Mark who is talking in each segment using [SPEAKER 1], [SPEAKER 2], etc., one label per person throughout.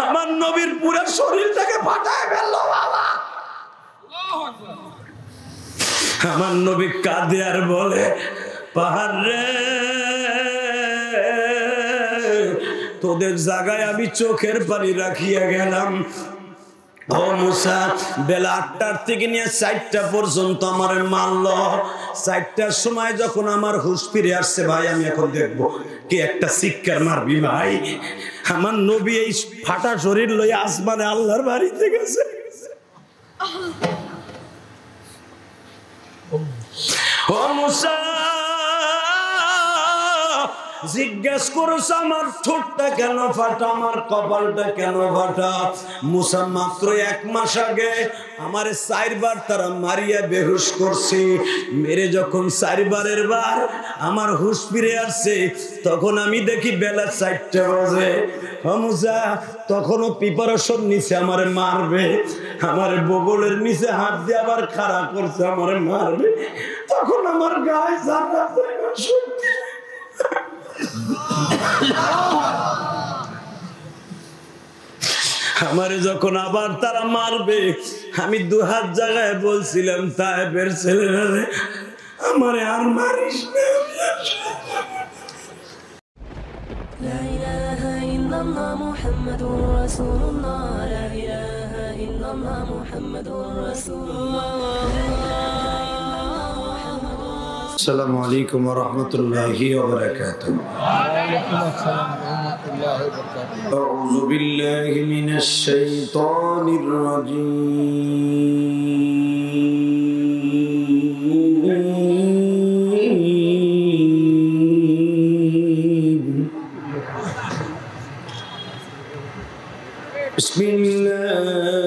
[SPEAKER 1] আমার নবীর পুরো শরীরটাকে ফাটায় ফেললো বাবা। আমার নবী কাঁদে আর বলে, পাহাড় রে, তোদের জায়গায় আমি চোখের পানি রাখিয়া গেলাম। ও মুসা, বেলা 8টার থেকে নিয়ে 4টা পর্যন্ত আমার মারল। 4টার সময় যখন আমার হুঁশ ফিরে আসছে, ভাই আমি এখন দেখবো কে একটা শিক্ষার মারবি। ভাই আমার নবী এই ফাটা শরীর লইয়া আসমানে আল্লাহর বাড়িতে গেছে। ও মুসা, জিজ্ঞেস করছে আমার ঠোঁটটা কেন ফাটা, আমার কপালটা কেন ফাটা। মুসা মাত্র 1 মাস আগে আমারে 4 বার তারা মারিয়া বেহুশ করছে। মেরে যখন 4 বারের বার আমার হুঁশ ফিরে আসছে, তখন আমি দেখি বেলা 4টা বাজে। ও মুসা, তখনও প্রিপারেশন নিছে আমারে মারবে। আমার বগলের নিচে হাত দিয়ে আবার খাড়া করছে আমারে মারবে। তখন আমার গায়ে জানা শক্তি। আমারে যখন আবার তারা মারবে, আমি 2 হাত জায়গায় বলছিলাম, তায়েবের ছেলেরা আমারে আর মারিস না। লা ইলাহা ইল্লাল্লাহ মুহাম্মাদুর রাসূলুল্লাহ, লা ইলাহা ইল্লাল্লাহ মুহাম্মাদুর রাসূলুল্লাহ। আসসালামু আলাইকুম ওয়া রাহমাতুল্লাহি ওয়া বারাকাতুহু। ওয়া আলাইকুম আসসালাম ওয়া রাহমাতুল্লাহি ওয়া বারাকাতুহু। আউযু বিল্লাহি মিনাশ শাইতানির রাজীম।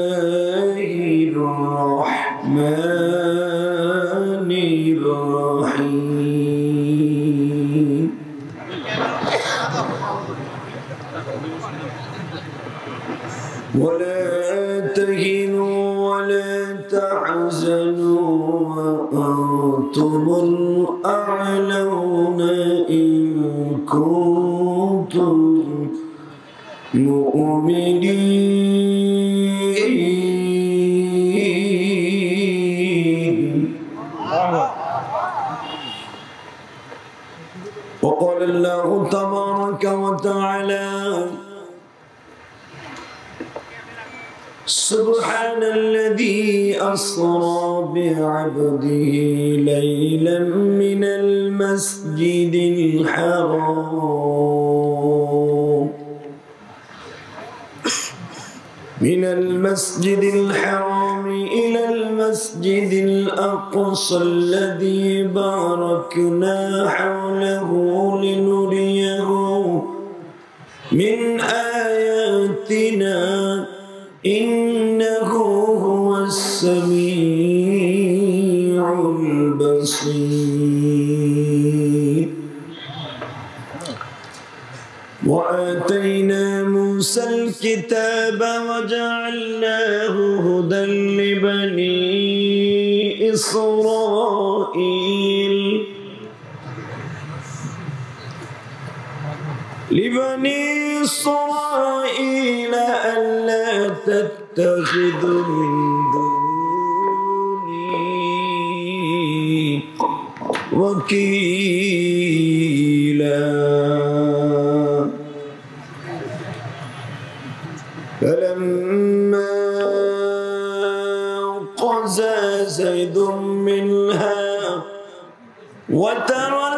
[SPEAKER 1] বিসমিল্লাহির রাহমানির রাহিম। ولا تهنوا ولا تحزنوا وأنتم الأعلون إن كنتم مؤمنين. وقال الله تبارك وتعالى سبحان الذي أسرى بعبده ليلا من المسجد الحرام إلى المسجد الأقصى الذي باركنا حوله لنريه من آياتنا إنه هو السميع البصير. وآتينا موسى الكتاب وجعلناه هدى لبني إسرائيل ألا تتخذوا من دوني وكيلا. فلما قضى زيد منها وترى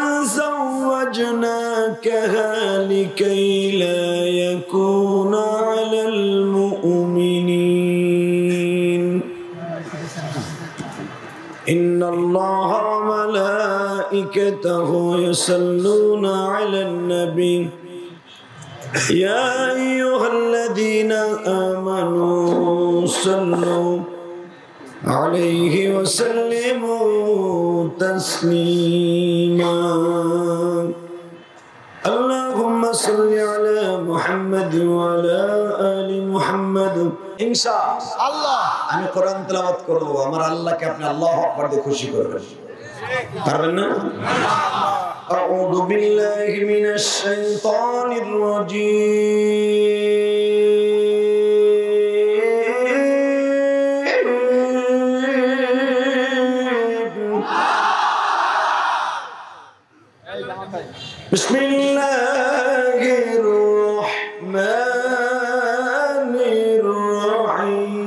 [SPEAKER 1] زوجناكها لكي لا يكون على المؤمنين إن الله وملائكته يصلون على النبي يا أيها الذين آمنوا صلوا عليه وسلموا تسليما. اللهم صل على محمد وعلى آل محمد إن شاء الله. আমি কোরআন তেলাওয়াত করব, আমার আল্লাহকে আপনি আল্লাহু আকবার দিয়ে খুশি করবেন, পারবেন না? أعوذ بالله من الشيطان الرجيم. বিসমিল্লাহির রহমানির রহিম।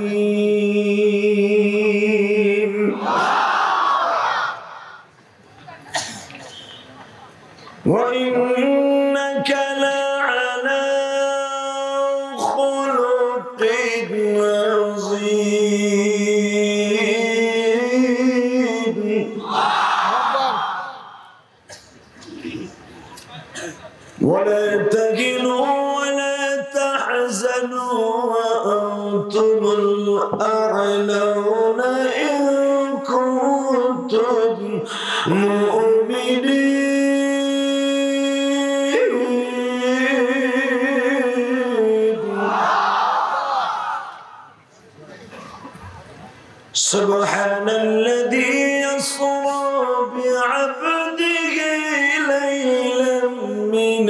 [SPEAKER 1] ওয়া ইন্নাকা লা'আলা খুলুকিন আযীম। ولا تهنوا ولا تحزنوا وأنتم الأعلون إن كنتم مؤمنين سبحان الذي يسرى بعبده ليلا من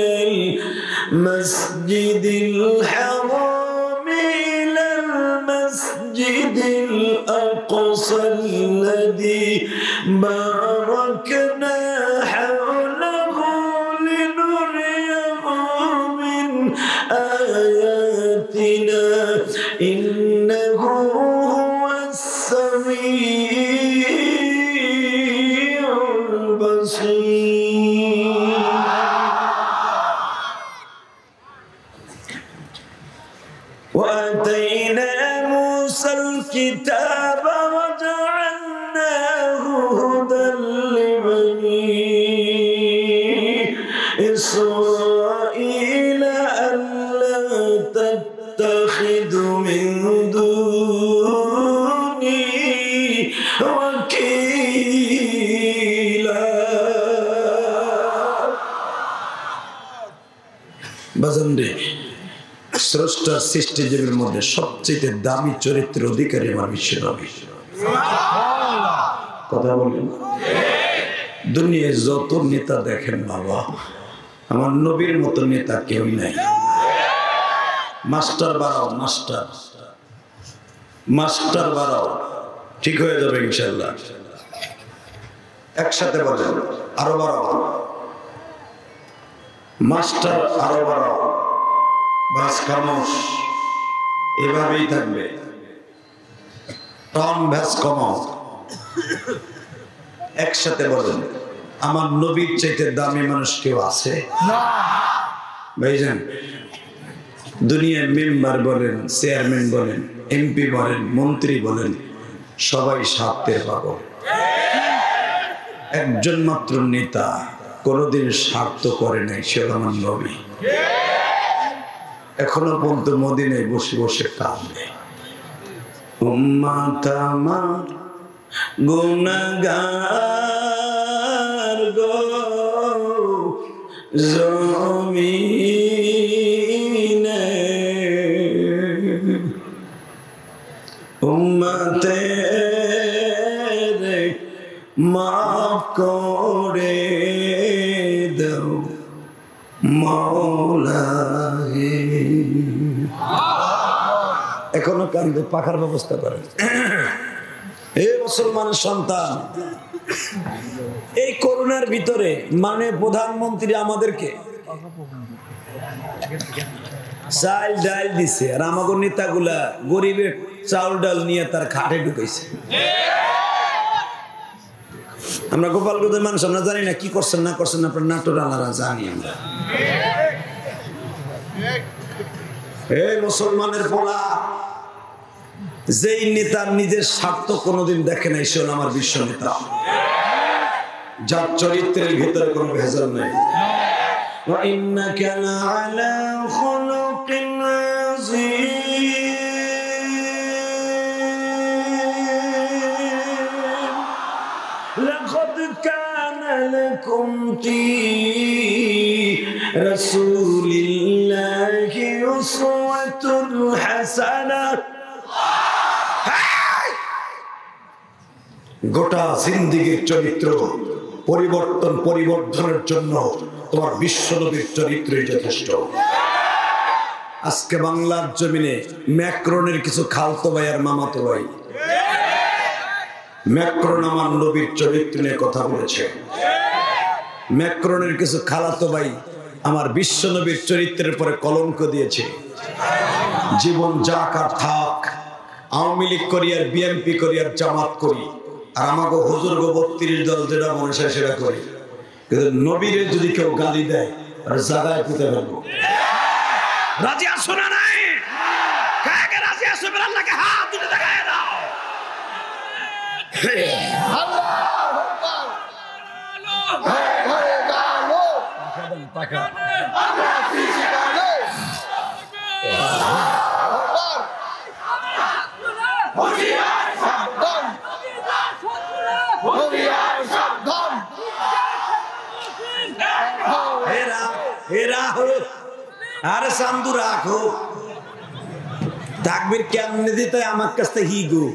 [SPEAKER 1] المسجد الحرام إلى المسجد الأقصى الذي باركنا حوله لنريه من آياتنا إنه هو السميع البصير وآتينا موسى الكتاب وجعلناه هدى لبني إسرائيل ألا تتخذوا من دوني وكيلا বাজানরে স্রষ্টার সৃষ্টিজীবের মধ্যে সবচেয়ে দামি চরিত্রের অধিকারী আমার বিশ্বনবী। কথা বলবেন? দুনিয়ায় যত নেতা দেখেন বাবা, আমার নবীর মতো নেতা কেউই নাই। মাস্টার বাড়াও, মাস্টার মাস্টার বাড়াও, ঠিক হয়ে যাবে ইনশাল্লাহ। একসাথে বলেন, আরো বাড়াও মাস্টার, আরো বাড়াও। বাস খামোশ, এভাবেই থাকবে। টন ভ্যাস কমাও। একসাথে বলেন, আমার নবীর চাইতে দামি মানুষ কেউ আছে ভাইজান? দুনিয়ার মেম্বার বলেন, চেয়ারম্যান বলেন, এমপি বলেন, মন্ত্রী বলেন, সবাই স্বার্থের পাগল। একজন মাত্র নেতা কোনদিন স্বার্থ করে নাই, সে আমার নবী। এখনো পর্যন্ত মদিনায় বসে বসে কাঁদে, উম্মত আমার গুনাহগার গো জমিনে, উম্মতের মাফ করে দাও মাওলা। এখনো কান্দে, পাখার ব্যবস্থা করেন। এই মুসলমানের সন্তান, এই করোনার ভিতরে মানে প্রধানমন্ত্রী আমাদেরকে চাল ডাল দিছে, আর আমাকে নেতাগুলা গরিবের চাউল ডাল নিয়ে তার খাটে ঢুকাইছে। আমরা গোপালগঞ্জের মানুষ, আমরা জানি না কি করছেন না করছেন, আপনার নাটোর আলারা জানি আমরা। এই মুসলমানের পোলা, যেই নেতার নিজের স্বার্থ কোনোদিন দেখে নাই, সে আমার বিশ্ব নেতা, যার চরিত্রের ভিতরে কোনো ভেজাল নাই। وَإِنَّكَ لَعَلَى خُلُقٍ عَظِيمٍ لَقَدْ كَانَ لَكُمْ فِي رَسُولِ اللَّهِ أُسْوَةٌ حَسَنَةٌ। গোটা জিন্দেগীর চরিত্র পরিবর্তনের জন্য তোমার বিশ্বনবীর চরিত্রই যথেষ্ট। আজকে বাংলার জমিনে ম্যাক্রনের কিছু খালতো ভাই আর মামাতো ভাই, ম্যাক্রন আমার নবীর চরিত্র নিয়ে কথা বলেছে। ম্যাক্রনের কিছু খালাতো ভাই আমার বিশ্বনবীর চরিত্রের পরে কলঙ্ক দিয়েছে। জীবন যাক আর থাক, আওয়ামী লীগ করি আর বিএনপি করি আর জামাত করি, আর আমাকে হুজুর গো 32 দল যেটা মনে হয় সেটা করি, কিন্তু নবীরে যদি কেউ গালি দেয় আর জায়গায় পুঁতে ফেলবো। রাজি আসো না নাই? কাকে রাজি আসো? আল্লাহকে হাত তুলে দেখায় দাও। আরে সান্দু রাখো, তাকবীর কেমনে দিতে আমার কাছে হিগো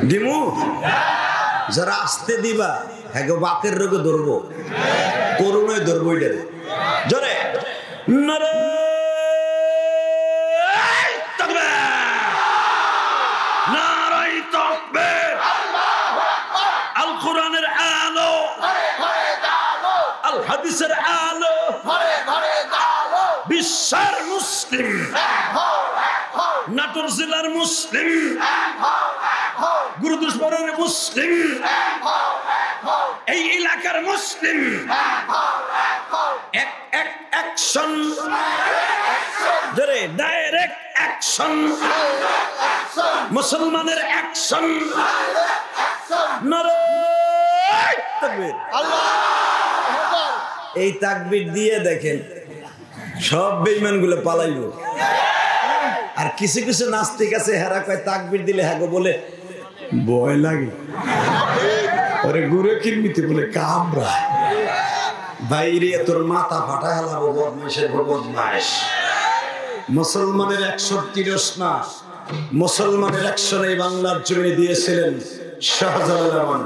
[SPEAKER 1] দিমু, যারা আসতে দিবা হ্যাঁ বাতের রোগে ধরবো, করুণায় ধরবো। এটা জোরে নারে তাকবীর, নারায়ে তাকবীর। আল কোরআনের আলো, আল হাদিসের আলো, বিশ্বের মুসলিম, নাটোর জেলার মুসলিম, গুরুদাসপুরের মুসলিম, এই এলাকার মুসলিম, অ্যাকশন, ডাইরেক্ট অ্যাকশন, মুসলমানের অ্যাকশন। নারায়ে তাকবীর। এই তাকবীর দিয়ে দেখেন সব বেঈমান গুলো পালাইবো। আর কিছু কিছু নাস্তিক আছে হেরা কয় তাকবীর দিলে হ্যাঁ বলে ভয় লাগে, ওরে গুরে কিরমিতে বলে কামরা। বাইরে তোর মাথা ফাটা হেলাবো, বদমাইশের বদমাইশ। মুসলমানের 130 না, মুসলমানের 100 এই বাংলার জমিনে দিয়েছিলেন শাহজালাল,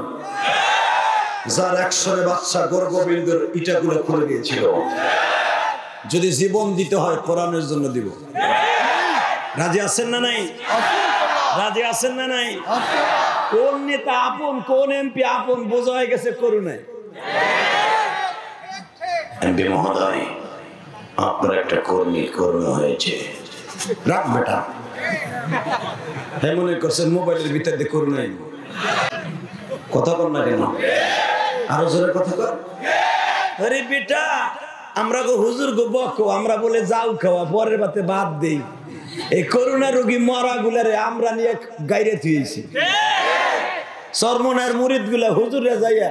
[SPEAKER 1] যার 100 বাচ্চা গর্ভবিন্দুর ইটাগুলো খুলে দিয়েছিল। যদি জীবন দিতে হয় কোরআনের জন্য দিব। রাজি আছেন না নাই? রাজি আছেন না নাই? কোন নেতা আপন, কোন এমপি আপন বোঝা হয়ে গেছে করুণায়। এমপি মহোদয়, আপনার একটা কর্মী করুণা হয়েছে, রাখ বেটা। হ্যাঁ মনে করছেন মোবাইলের ভিতর দিয়ে করুণাই, কথা বল না কেন? আরো জোরে কথা কর। আরে বেটা, আমরা গো হুজুর গো বকো, আমরা বলে যাও খাওয়া, পরের বাতে বাদ দেই। এই করোনা রোগী মরা গুলারে আমরা নিয়ে গাইরে থুয়েছি। সরমনের মুরিদ গুলা হুজুরে যাইয়া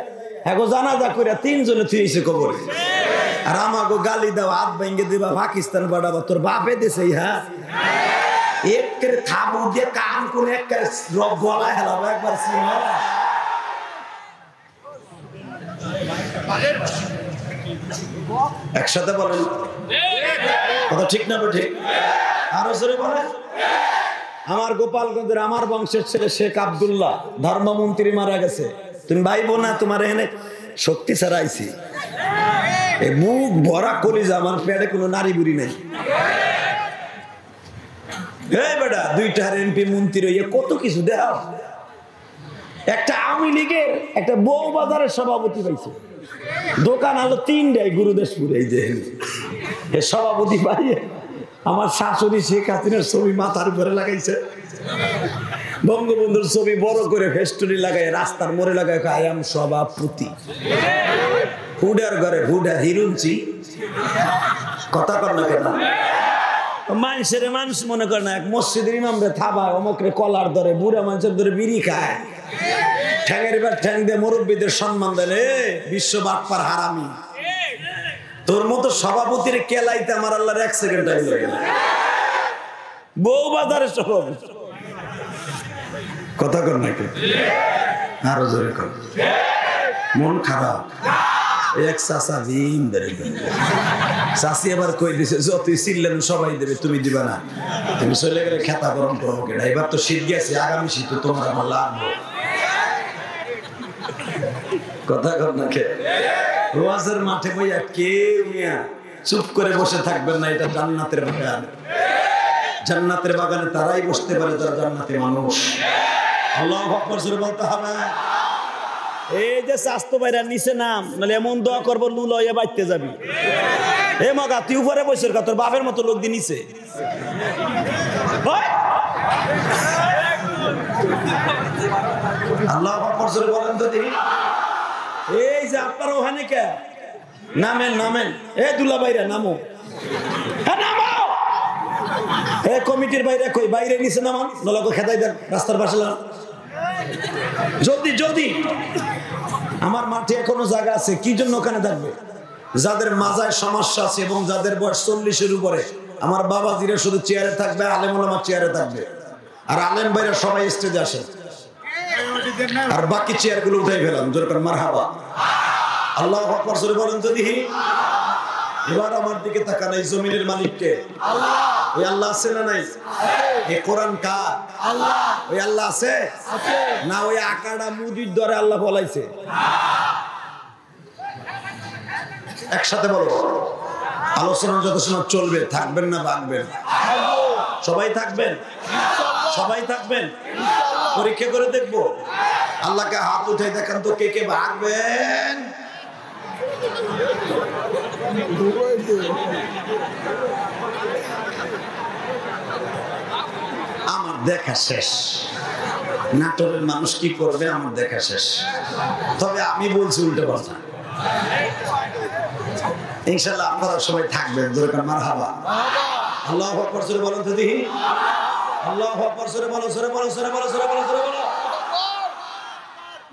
[SPEAKER 1] এখন জানাজা করে 3 জনে থুয়েছে কবরে। আর আমাকে গালি দাও, হাত ভেঙে দিবা, পাকিস্তান বাড়াবা, তোর বাপে দিছে। হ্যাঁ একের থাবু দিয়ে কান কোন একের গলায় হেলাবো একবার। একসাথে বলেন কথা ঠিক না? ঠিক। আরো জোরে বলেন। আমার গোপালগঞ্জের আমার বংশের ছেলে শেখ আব্দুল্লাহ ধর্মমন্ত্রী মারা গেছে। তুমি ভাইবো না তোমার এখানে শক্তি ছাড়াইছি, মুখ ভরা কলিজা, আমার পেটে কোনো নারী বুড়ি নেই। বেটা 2টা এমপি মন্ত্রী হইয়া কত কিছু দেও। একটা আওয়ামী লীগের একটা বউ বাজারের সভাপতি পাইছে, দোকান হলো 3টাই গুরুদাসপুরে। এই যে সভাপতি পাইয়ে আমার শাশুড়ি শেখ হাসিনার ছবি মাথার উপরে লাগাইছে, বঙ্গবন্ধুর ছবি বড় করে ফেস্টুনি লাগাই, রাস্তার মোড়ে লাগাই আয়াম সভাপতি। হুডার ঘরে হুডা হিরুঞ্চি, কথা কর না কেন? মানুষের মানুষ মনে করে না। এক মসজিদের ইমামরে থাবা, অমুকরে কলার ধরে, বুড়া মানুষের ধরে বিড়ি খায়, ঠ্যাঙের বার ঠ্যাং দিয়ে মুরব্বীদের সম্মান দেয়। বিশ্ব বাটপার হারামি, তোর মতো সভাপতির কেলাইতে আমার আল্লাহর 1 সেকেন্ড টাইম লাগে না। বউ বাজারের সভাপতি, কথা কর নাকি? আরো জোরে কর। মন খারাপ। এক চাষা ভীম ধরে চাষি আবার কই দিছে, যতই চিল্লেন সবাই দেবে, তুমি দিবা না। তুমি চলে গেলে খেতা গরম করবো কেনা? এবার তো শীত গেছে, আগামী শীত তোমার আমার লাগবে। কথা কর না কে? রোয়াজের মাঠে বইয়া কেউ মিয়া চুপ করে বসে থাকবেন না। এটা জান্নাতের বাগান। জান্নাতের বাগানে তারাই বসতে পারে যারা জান্নাতি মানুষ। আল্লাহু আকবার জোরে বলতে হবে। এই যে স্বাস্থ্য বাইরা নিচে নাম, নাহলে এমন দোয়া করবো লুল হয়ে বাইতে যাবি। এ মগা তুই উপরে বসে তোর বাপের মতো লোক দিয়ে নিচে। আল্লাহ বলেন তো দেখি, এই যে আপনারা ওখানে কে নামেন নামেন, এ দুলা বাইরা নামো, নামো। এ কমিটির বাইরে কই বাইরে নিচে নামান, নলা খেদাই দেন রাস্তার পাশে। যদি যদি আমার মাঠে এখনো জায়গা আছে, কি জন্য ওখানে থাকবে? যাদের মাজায় সমস্যা আছে এবং যাদের বয়স 40-এর উপরে, আমার বাবাজিরা শুধু চেয়ারে থাকবে, আলেম ওলামা চেয়ারে থাকবে, আর আলেম ভাইরা সবাই স্টেজে আসে, আর বাকি চেয়ার গুলো উঠাই ফেলাম। যেরকম মারহাবা, আল্লাহু আকবার জোরে বলেন তো দেখি। এবার আমার দিকে তাকান, এই জমিনের মালিককে আল্লাহ। ওই আল্লাহ আছে না নাই? এই কোরআন কার? আল্লাহ। ওই আল্লাহ আছে না ওই আকাড়া মুদির দরে আল্লাহ বলাইছে? একসাথে বলো, আলোচনা যত সময় চলবে, থাকবেন না ভাগবেন? সবাই থাকবেন, সবাই থাকবেন। পরীক্ষা করে দেখবো। আল্লাহকে হাত উঠে দেখান তো কে কে ভাগবেন। আমার দেখা শেষ। নাটোরের মানুষ কি করবে আমার দেখা শেষ। তবে আমি বলছি উল্টো কথা, ইনশাআল্লাহ আপনারা সবাই থাকবেন। দরকার মারহাবা, আল্লাহু আকবার জোরে বলেন তো দেখি। আল্লাহু আকবার জোরে বলো, জোরে বলো, জোরে বলো, জোরে বলো, জোরে বলো।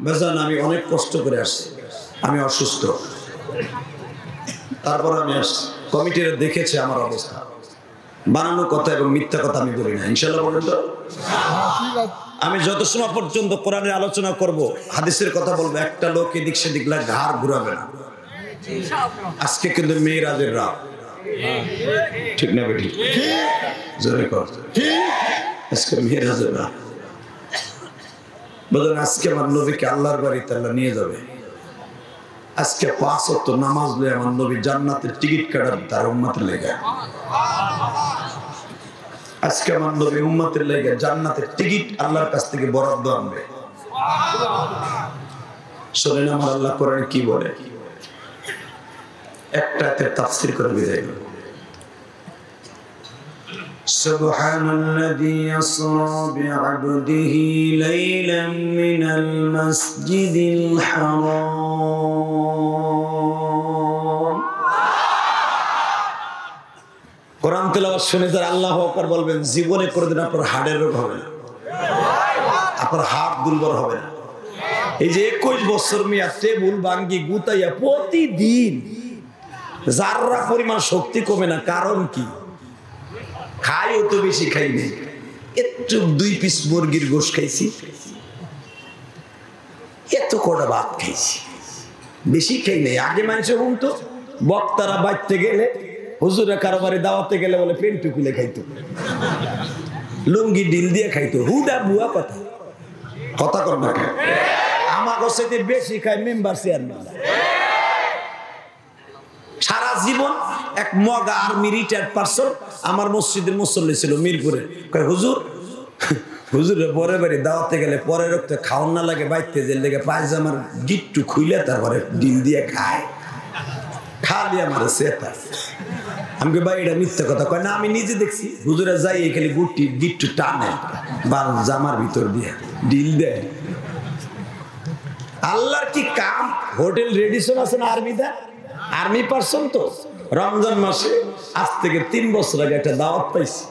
[SPEAKER 1] বেজান আমি অনেক কষ্ট করে আসছি, আমি অসুস্থ, তারপর আমি আসছি। কমিটিরা দেখেছে আমার অবস্থা, বানানো কথা এবং মিথ্যা কথা আমি বলি না, ইনশাআল্লাহ বলেন তো। আমি যত সময় পর্যন্ত কোরআনের আলোচনা করব, হাদিসের কথা বলবো, একটা লোক এদিক সেদিক ঘাড় ঘুরাবে না। আজকে কিন্তু মেরাজের রাত, ঠিক না বেটি? জোরে কর, আজকে মেরাজের রাত। বলেন আজকে আমার নবীকে আল্লাহর বাড়িতে আল্লাহ নিয়ে যাবে। আজকে 5 ওয়াক্ত নামাজ লয়ে আমার নবী জান্নাতের টিকিট কাটাবে তার উম্মতের লেগে। আজকে আমার নবী উম্মতের লেগে জান্নাতের টিকিট আল্লাহর কাছ থেকে বরাদ্দ আনবে। শুনেন আমার আল্লাহ কোরআনে কি বলে, একটা আয়াতের তাফসীর করে বিদায় করব। সুবহানাল্লাযী ইয়াসরা বি'আবদিহি লাইলাম মিনাল মাসজিদিল হারাম। কোরআন তেলাওয়াত শুনে যারা আল্লাহু আকবার বলবেন, জীবনে কোনোদিন আপনার হাড়ের রোগ হবে না, আপনার হাড় দুর্বল হবে না। এই যে 21 বছর মিয়া টেবুল ভাঙ্গি গুতাইয়া প্রতিদিন যাররা পরিমাণ শক্তি কমে না, কারণ কি? খাই অত বেশি খাই নেই, একটু 2 পিস মুরগির গোশ খাইছি, এত কটা ভাত খাইছি, বেশি খাই নেই। আগে মানুষ শুনতো বক্তারা বাইতে গেলে, হুজুরা কারোবারে দাওয়াতে গেলে বলে পেন্টু খুলে খাইতো, লুঙ্গি ডিল দিয়ে খাইতো। হুদা বুয়া কথা, কথা কর না। আমাকে সাথে বেশি খাই মেম্বার চেয়ারম্যান। সারা জীবন এক মগা আর্মি রিটায়ার্ড পারসন আমার মসজিদের মুসল্লি ছিল মিরপুরে, কয় হুজুর, হুজুরের পরের বাড়ি দাওয়াতে গেলে পরে রক্ত খাওয়ান না লাগে, বাইতে যে লেগে পায়জামার গিট্টু খুইলে তারপরে ডিল দিয়ে খায়, খালি আমার সেটা। আমি ভাই এটা মিথ্যা কথা। কয় না, আমি নিজে দেখছি হুজুরে যাই খালি গুটি গিট্টু টানে বা জামার ভিতর দিয়ে ডিল দেয়। আল্লাহর কি কাম। হোটেল রেডিসন আছে না আর্মিতে, আর্মি পারসন তো রমজান মাসে আজ থেকে 3 বছর আগে একটা দাওয়াত পাইছি,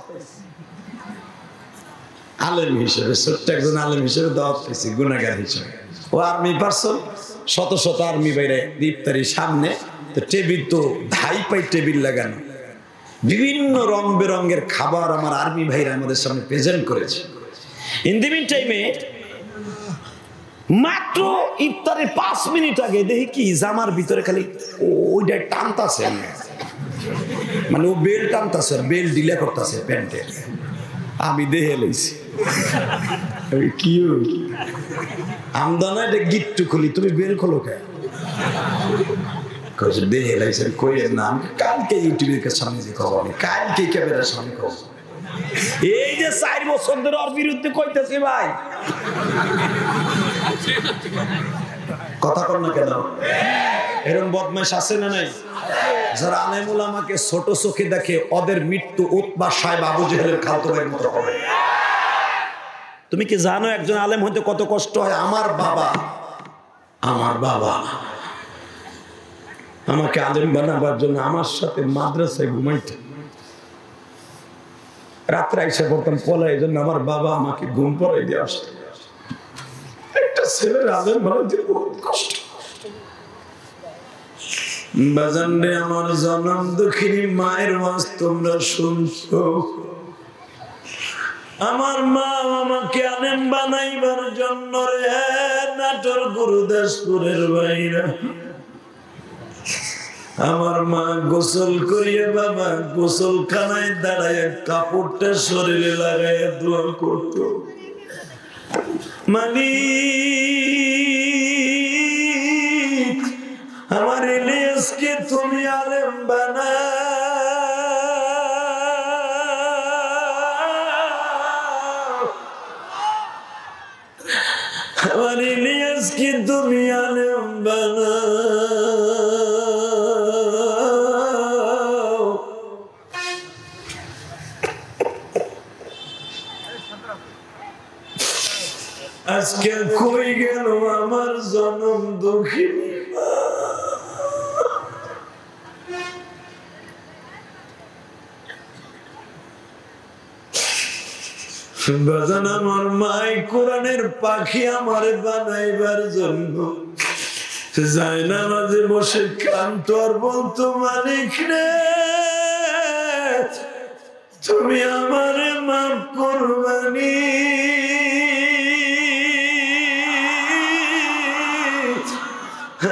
[SPEAKER 1] আলেম হিসেবে, ছোট্ট একজন আলেম হিসেবে দাওয়াত পাইছি, গুনাহগার হিসেবে। ও আর্মি পারসন, শত শত আর্মি বাইরে ইফতারির সামনে তো টেবিল, তো ধাই পাই টেবিল লাগানো, বিভিন্ন রং বেরঙের খাবার আমার আর্মি ভাইরা আমাদের সামনে প্রেজেন্ট করেছে। ইন দি মিন টাইমে মাত্র ইফতারের 5 মিনিট আগে দেখি কি জামার ভিতরে খালি ওইটা টানতাছে, মানে ও বেল টানতাছে, বেল ডিলে করতেছে প্যান্টের। আমি দেখে লইছি কি আমদানা, এটা গিট্টু খুলি, তুমি বেল খোলো কে? দেখে লাইছেন কইয়ের নাম, কালকে ইউটিউবের সামনে যে খবর, আমি কালকে ক্যামেরার সামনে খবর। এই যে 4 বছর ধরে ওর বিরুদ্ধে কইতেছি ভাই, কথা কর না কেন? এরকম বদমাইশ আছে না নাই? যারা আলেম উলামাকে ছোট চোখে দেখে ওদের মৃত্যু উতবা সাহেব আবু জেহেলের খালতো ভাইয়ের মতো হবে। তুমি কি জানো একজন আলেম হইতে কত কষ্ট হয়? আমার বাবা আমাকে আলেম বানাবার জন্য আমার সাথে মাদ্রাসায় ঘুমাইতে, রাত্রে এসে পড়তাম পলা, এই জন্য আমার বাবা আমাকে ঘুম পড়াই দিয়ে আসতো। একটা ছেলের আলেম বানাতে বহুত কষ্ট। বাজান রে, আমার জনম দুঃখিনী মায়ের ওয়াজ তোমরা শুনছো। আমার মা আমাকে আলেম বানাইবার জন্য রে নাটোর গুরুদাসপুরের বাইরা, আমার মা গোসল করিয়ে বাবা গোসলখানায় দাঁড়ায় কাপড়টা শরীরে লাগায় দোয়া করত, মালিক আমার ইলিয়াসকে তুমি আলেম বানাও, আমার ইলিয়াসকে তুমি আলেম বানাও। আজকে কই গেল আমার জনম দুঃখিনী মা? বাজান আমার মাই কোরআনের পাখি আমার বানাইবার জন্য যায় না, মাঝে বসে কান্ত আর বলতো, মালিক রে তুমি আমারে মাফ করবানি,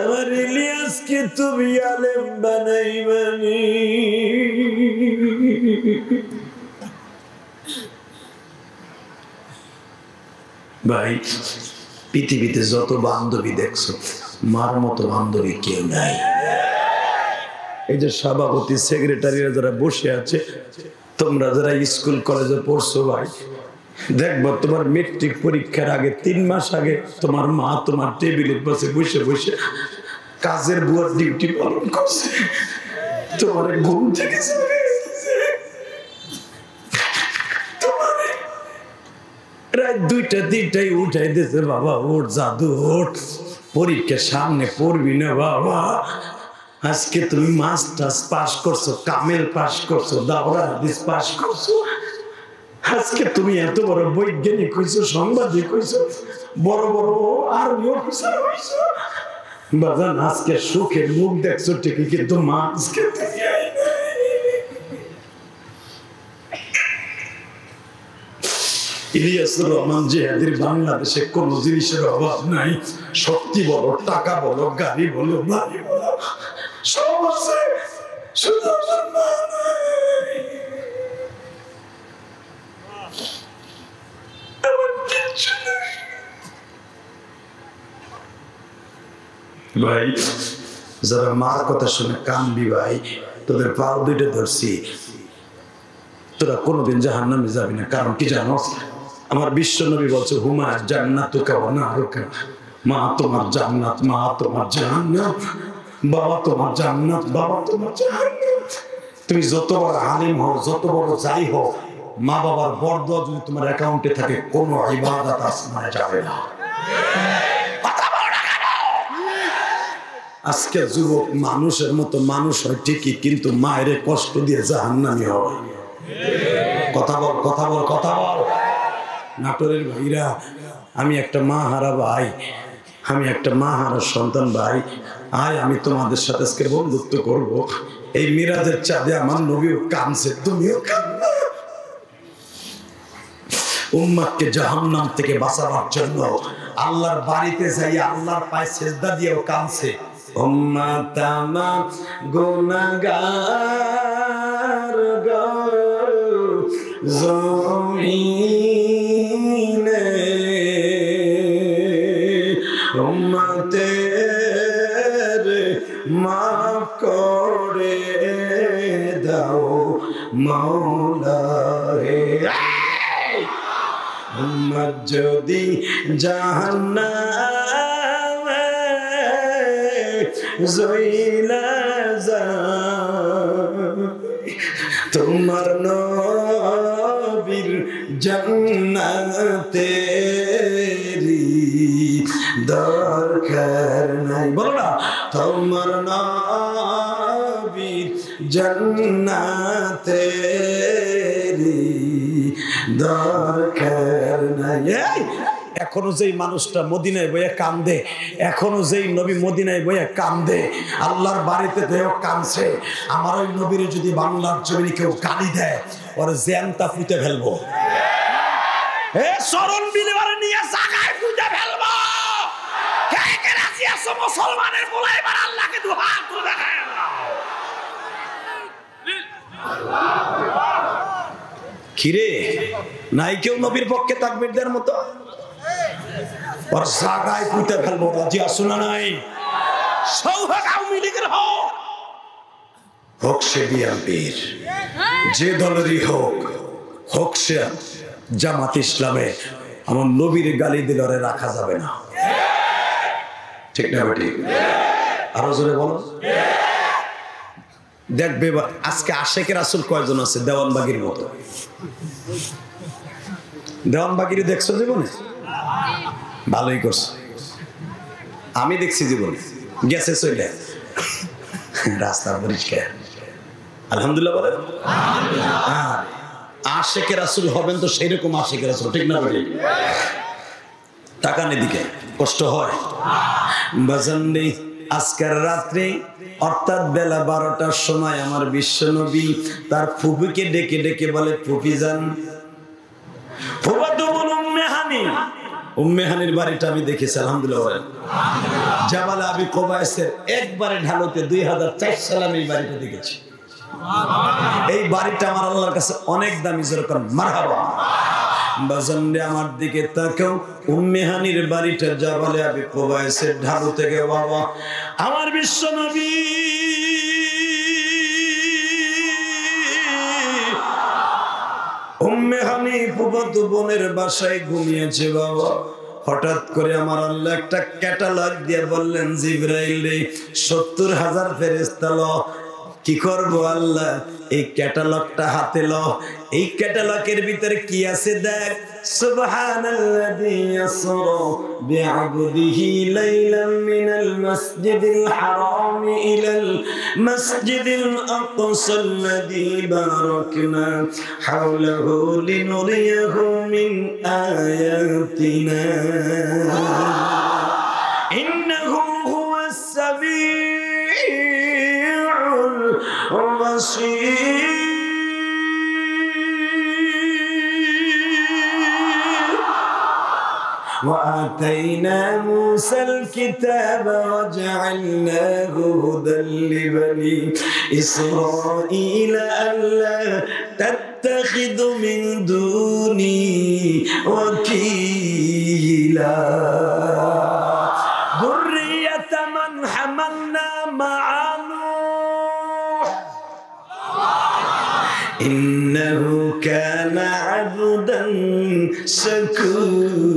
[SPEAKER 1] আমার ইলিয়াসকে তুমি আলেম বানাইবানি। ভাই, পৃথিবীতে যত বান্ধবী দেখছো, মার মতো বান্ধবী কেউ নাই। এই যে সভাপতি সেক্রেটারিরা যারা বসে আছে, তোমরা যারা স্কুল কলেজে পড়ছো ভাই, দেখবো তোমার মেট্রিক পরীক্ষার আগে 3 মাস আগে তোমার মা তোমার টেবিলের পাশে বসে বসে কাজের বুয়ার ডিউটি পালন করছে, তোমার ঘুম থেকে রাত 2টা 3টায় উঠাই দিয়েছে, বাবা ওঠ জাদু ওঠ, পরীক্ষার সামনে পড়বি না বাবা, আজকে তুমি মাস্টার্স পাস করছো, কামেল পাস করছো, দাওরা হাদিস পাস করছো, আজকে তুমি এত বড় বৈজ্ঞানিক হইছো, সাংবাদিক হইছো, বড় বড় আর্মি অফিসার হইছো, বাজান আজকে সুখের মুখ দেখছো ঠিকই, কিন্তু মা আজকে ইলিয়াসুর রহমান জিহাদির বাংলাদেশে কোন জিনিসের অভাব নাই, শক্তি বলো, টাকা বলো, গাড়ি বলো, বাড়ি বলো, সব আছে, শুধু আমার মা নাই। আমার কিচ্ছু নাই ভাই। যারা মার কথা শুনে কানবি ভাই, তোদের পাও 2টা ধরছি, তোরা কোনোদিন জাহান্নামে যাবি না। কারণ কি জানো? আমার বিশ্ব নবী বলছে, হুমা জান্নাতুকা ওয়া নারুকা, মা তোমার জান্নাত, মা তোমার জাহান্নাম, বাবা তোমার জান্নাত, বাবা তোমার জাহান্নাম। তুমি যত বড় আলেম হও, যত বড় যাই হও, মা বাবার বরদোয়া যদি তোমার অ্যাকাউন্টে থাকে, কোনো ইবাদত আসমানে যাবে না। আজকে যুবক মানুষের মতো মানুষ হয় ঠিকই, কিন্তু মায়ের কষ্ট দিয়ে জাহান্নামী হয়। কথা বল, কথা বল, কথা বল। নাটোরের ভাইরা, আমি একটা মা হারা ভাই, আমি একটা মা হারা সন্তান ভাই। আয় আমি তোমাদের সাথে আজকে বন্ধুত্ব করব। এই মিরাজের চাঁদে আমার নবীও কাঁদছে, তুমিও কাঁদবে। উম্মাহকে জাহান্নাম থেকে বাঁচাবার জন্য আল্লাহর বাড়িতে যাই আল্লাহর পায়ে সেজদা দিয়েও কাঁদছে। উম্মাত আমার গুনাহগার গো জমিনে, উম্মতের মাফ করে দাও মাওলা হে। উম্মত যদি জাহান্নামে জইলা যায় তোমার নবীর জান্নাতেরি দরকার নাই বলো না তোমার নবীর জান্নাতেরি দরকার নাই এখনো যেই মানুষটা মদিনায় বইয়া কান্দে এখনো যেই নবী মদিনায় বইয়া কান্দে আল্লাহর বাড়িতে দেহ কাঁদছে আমার ওই নবীর যদি বাংলার জমিনে কেউ গালি দেয় ওর জ্যানটা পুঁতে ফেলবো চরণ বিলেবারে নিয়ে জায়গায় পুঁতে ফেলবো কে কে রাজি আছো মুসলমানের বলে এবার আল্লাহকে দুহাত তুলে দেখায় কিরে নাই কেউ নবীর পক্ষে তাকবীর দেওয়ার মতো और জায়গায় পুঁতে ফেলবো রাজি আছো না নাই সৌভাগ আওয়ামী লীগের হোক সে বিএনপির যে দলেরই হোক সে জামাত ইসলামে আমার নবীর গালি দিলে ওরে রাখা যাবে না ঠিক না বেটি আরো জোরে বলো দেখবে আজকে আশেকের রাসূল কয়জন আছে দেওয়ানবাগির মতো দেওয়ানবাগির দেখছো জীবনে ভালোই করছে আমি দেখছি জীবনে গেছে চলে রাস্তা পরিষ্কার আলহামদুলিল্লাহ বলেন আশেকে রাসূল হবেন তো সেই রকম আশেকে রাসূল ঠিক না বলি টাকা নিদিকে কষ্ট হয় বাজাননি আজকের রাত্রে অর্থাৎ বেলা 12টার সময় আমার বিশ্বনবী তার ফুফুকে ডেকে ডেকে বলে ফুফি যান ফুফা তো বল উম্মে হানির বাড়িটা আমি দেখেছি আলহামদুলিল্লাহ জাবাল আবি কুবাইসের একবারে ঢালুতে 2004 সালে আমি এই বাড়িটা দেখেছি এই বাড়িটা আমার আল্লাহর কাছে অনেক দামি যেরকম মারহাবা বাজানরে আমার দিকে তাকাও উম্মে হানির বাড়িটা জাবালে আবি কুবাইসের ঢালু থেকে বাবা আমার বিশ্বনবী উম্মে হানি ফুফাতো বোনের বাসায় ঘুমিয়েছে বাবা হঠাৎ করে আমার আল্লাহ একটা ক্যাটালগ দিয়ে বললেন জিবরাইল রে 70,000 ফেরেশতা ল কি করব আল্লাহ এই ক্যাটালগটা হাতে ল এই ক্যাটালগের ভিতরে কি আছে দেখ সুবহানাল্লাযী ইয়াসরা বিআবদিহি লাইলাম মিনাল মাসজিদিল হারাম ইলাল মাসজিদিল আকসাল্লাযী বারাকনা হাওলাহু লিনুরিয়াহু মিন আয়াতিনা ইন্নাহু হুয়াস সামিউল বাসীর وآتينا موسى الكتاب وجعلناه هدى لبني إسرائيل ألا تتخذوا من دوني وكيلا ذرية من حملنا مع نوح إنه كان عبدا شكورا